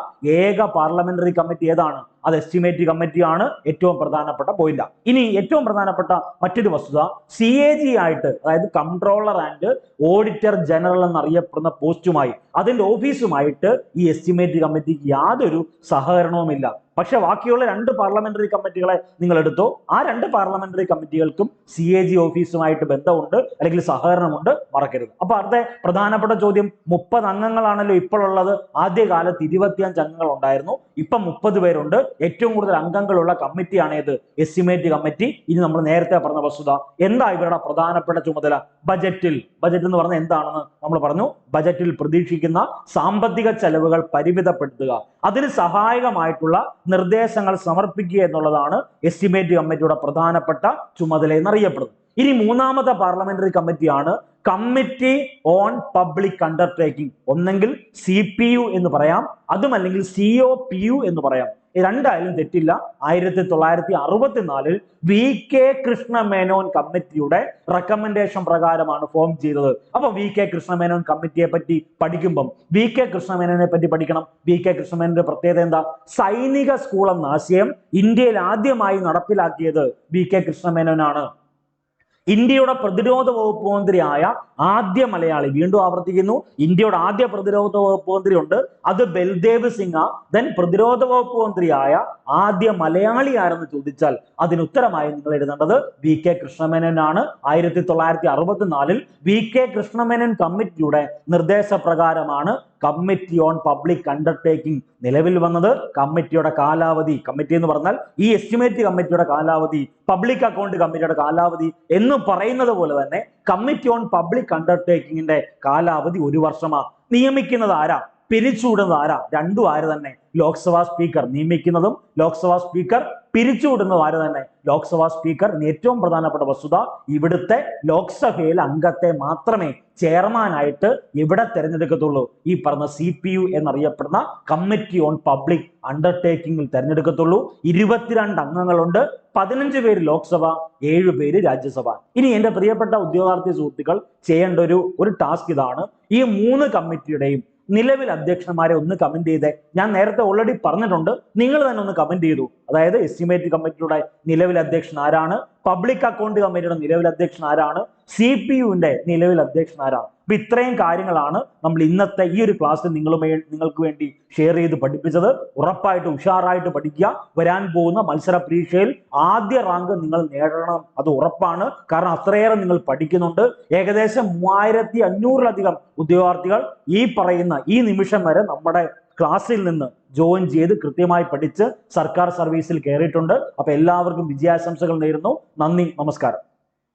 ഏക പാർലമെന്ററി കമ്മിറ്റി ഏതാണ്? അത് എസ്റ്റിമേറ്റ് കമ്മിറ്റിയാണ്. ഏറ്റവും പ്രധാനപ്പെട്ട പോയിന്റ്. ഇനി ഏറ്റവും പ്രധാനപ്പെട്ട മറ്റൊരു വസ്തുത, CAG ആയിട്ട്, അതായത് കൺട്രോളർ ആൻഡ് ഓഡിറ്റർ ജനറൽ എന്നറിയപ്പെടുന്ന പോസ്റ്റുമായി, അതിന്റെ ഓഫീസുമായിട്ട് ഈ എസ്റ്റിമേറ്റ് കമ്മിറ്റിക്ക് യാതൊരു സഹകരണവുമില്ല. പക്ഷെ ബാക്കിയുള്ള 2 പാർലമെന്ററി കമ്മിറ്റികളെ നിങ്ങൾ എടുത്തോ. ആ 2 പാർലമെന്ററി കമ്മിറ്റികൾക്കും CAG ഓഫീസുമായിട്ട് ബന്ധമുണ്ട്, അല്ലെങ്കിൽ സഹകരണമുണ്ട്. മറക്കരുത്. അപ്പൊ അടുത്ത പ്രധാനപ്പെട്ട ചോദ്യം, 30 അംഗങ്ങളാണല്ലോ ഇപ്പോഴുള്ളത്. ആദ്യകാലത്ത് 25 അംഗങ്ങൾ ഉണ്ടായിരുന്നു. ഇപ്പൊ 30 പേരുണ്ട്. ഏറ്റവും കൂടുതൽ അംഗങ്ങളുള്ള കമ്മിറ്റിയാണ് ഏത്? Estimate committee. ഇനി നമ്മൾ നേരത്തെ പറഞ്ഞ വസ്തുത എന്താ? ഇവരുടെ പ്രധാനപ്പെട്ട ചുമതല ബജറ്റ് എന്ന് പറഞ്ഞാൽ എന്താണെന്ന് നമ്മൾ പറഞ്ഞു. ബജറ്റിൽ പ്രതീക്ഷിക്കുന്ന സാമ്പത്തിക ചെലവുകൾ പരിമിതപ്പെടുത്തുക, അതിന് സഹായകമായിട്ടുള്ള നിർദ്ദേശങ്ങൾ സമർപ്പിക്കുക എന്നുള്ളതാണ് എസ്റ്റിമേറ്റ് കമ്മിറ്റിയുടെ പ്രധാനപ്പെട്ട ചുമതല എന്നറിയപ്പെടുന്നത്. ഇനി മൂന്നാമത്തെ പാർലമെന്ററി കമ്മിറ്റിയാണ് കമ്മിറ്റി ഓൺ പബ്ലിക് അണ്ടർടേക്കിംഗ്. ഒന്നെങ്കിൽ CPU എന്ന് പറയാം, അതുമല്ലെങ്കിൽ COPU എന്ന് പറയാം. രണ്ടായാലും തെറ്റില്ല. 1964 VK കൃഷ്ണമേനോൻ കമ്മിറ്റിയുടെ റെക്കമെൻഡേഷൻ പ്രകാരമാണ് ഫോം ചെയ്തത്. അപ്പൊ VK കൃഷ്ണമേനോൻ കമ്മിറ്റിയെ പറ്റി പഠിക്കുമ്പം VK കൃഷ്ണമേനോനെ പറ്റി പഠിക്കണം. VK കൃഷ്ണമേനോന്റെ പ്രത്യേകത എന്താ? സൈനിക സ്കൂൾ എന്ന ആശയം ഇന്ത്യയിൽ ആദ്യമായി നടപ്പിലാക്കിയത് VK കൃഷ്ണമേനോനാണ്. ഇന്ത്യയുടെ പ്രതിരോധ വകുപ്പ് മന്ത്രിയായ ആദ്യ മലയാളി, വീണ്ടും ആവർത്തിക്കുന്നു, ഇന്ത്യയുടെ ആദ്യ പ്രതിരോധ വകുപ്പ് മന്ത്രി ഉണ്ട്, അത് ബൽദേവ് സിംഗ്. ദെൻ പ്രതിരോധ വകുപ്പ് മന്ത്രിയായ ആദ്യ മലയാളി ആരെന്ന് ചോദിച്ചാൽ അതിന് ഉത്തരമായി നിങ്ങൾ എഴുതേണ്ടത് VK കൃഷ്ണമേനോനാണ്. 1964 VK കൃഷ്ണമേനോൻ കമ്മിറ്റിയുടെ നിർദ്ദേശപ്രകാരമാണ് കമ്മിറ്റി ഓൺ പബ്ലിക് അണ്ടർടേക്കിംഗ് നിലവിൽ വന്നത്. കമ്മിറ്റിയുടെ കാലാവധി, കമ്മിറ്റി എന്ന് പറഞ്ഞാൽ ഈ എസ്റ്റിമേറ്റ് കമ്മിറ്റിയുടെ കാലാവധി, പബ്ലിക് അക്കൗണ്ട് കമ്മിറ്റിയുടെ കാലാവധി എന്ന് പറയുന്നത് പോലെ തന്നെ കമ്മിറ്റി ഓൺ പബ്ലിക് അണ്ടർടേക്കിംഗിന്റെ കാലാവധി 1 വർഷമാണ്. നിയമിക്കുന്നത് ആരാ? പിരിച്ചുവിടുന്നത് ആരാ? രണ്ടും ആര് തന്നെ. ലോക്സഭാ സ്പീക്കർ നിയമിക്കുന്നതും ലോക്സഭാ സ്പീക്കർ പിരിച്ചുവിടുന്നതും ആര് തന്നെ? ലോക്സഭാ സ്പീക്കർ. ഏറ്റവും പ്രധാനപ്പെട്ട വസ്തുത, ഇവിടുത്തെ ലോക്സഭയിൽ അംഗത്തെ മാത്രമേ ചെയർമാനായിട്ട് ഇവിടെ തിരഞ്ഞെടുക്കത്തുള്ളൂ. ഈ പറഞ്ഞ CPU എന്നറിയപ്പെടുന്ന കമ്മിറ്റി ഓൺ പബ്ലിക് അണ്ടർടേക്കിംഗിൽ തിരഞ്ഞെടുക്കത്തുള്ളൂ. 22 അംഗങ്ങളുണ്ട്. 15 പേര് ലോക്സഭ, 7 പേര് രാജ്യസഭ. ഇനി എന്റെ പ്രിയപ്പെട്ട ഉദ്യോഗാർത്ഥി സുഹൃത്തുക്കൾ ചെയ്യേണ്ട ഒരു ടാസ്ക് ഇതാണ്. ഈ 3 കമ്മിറ്റിയുടെയും നിലവിൽ അധ്യക്ഷന്മാരെ ഒന്ന് കമന്റ് ചെയ്തേ. ഞാൻ നേരത്തെ ഓൾറെഡി പറഞ്ഞിട്ടുണ്ട്, നിങ്ങൾ തന്നെ ഒന്ന് കമന്റ് ചെയ്തു. അതായത് എസ്റ്റിമേറ്റ് കമ്മിറ്റിയുടെ നിലവിൽ അധ്യക്ഷൻ ആരാണ്, പബ്ലിക് അക്കൗണ്ട് കമ്മിറ്റിയുടെ നിലവിൽ അധ്യക്ഷൻ ആരാണ്, CPU-ന്റെ നിലവിൽ അധ്യക്ഷൻ ആരാണ്. അപ്പൊ ഇത്രയും കാര്യങ്ങളാണ് നമ്മൾ ഇന്നത്തെ ഈ ഒരു ക്ലാസ്സിൽ നിങ്ങൾക്ക് വേണ്ടി ഷെയർ ചെയ്ത് പഠിപ്പിച്ചത്. ഉറപ്പായിട്ട് ഉഷാറായിട്ട് പഠിക്കുക. വരാൻ പോകുന്ന മത്സര പരീക്ഷയിൽ ആദ്യ റാങ്ക് നിങ്ങൾ നേടണം, അത് ഉറപ്പാണ്. കാരണം അത്രയേറെ നിങ്ങൾ പഠിക്കുന്നുണ്ട്. ഏകദേശം 3500-ലധികം ഉദ്യോഗാർത്ഥികൾ ഈ നിമിഷം വരെ നമ്മുടെ ക്ലാസ്സിൽ നിന്ന് ജോയിൻ ചെയ്ത് കൃത്യമായി പഠിച്ച് സർക്കാർ സർവീസിൽ കയറിയിട്ടുണ്ട്. അപ്പൊ എല്ലാവർക്കും വിജയാശംസകൾ നേരുന്നു. നന്ദി, നമസ്കാരം.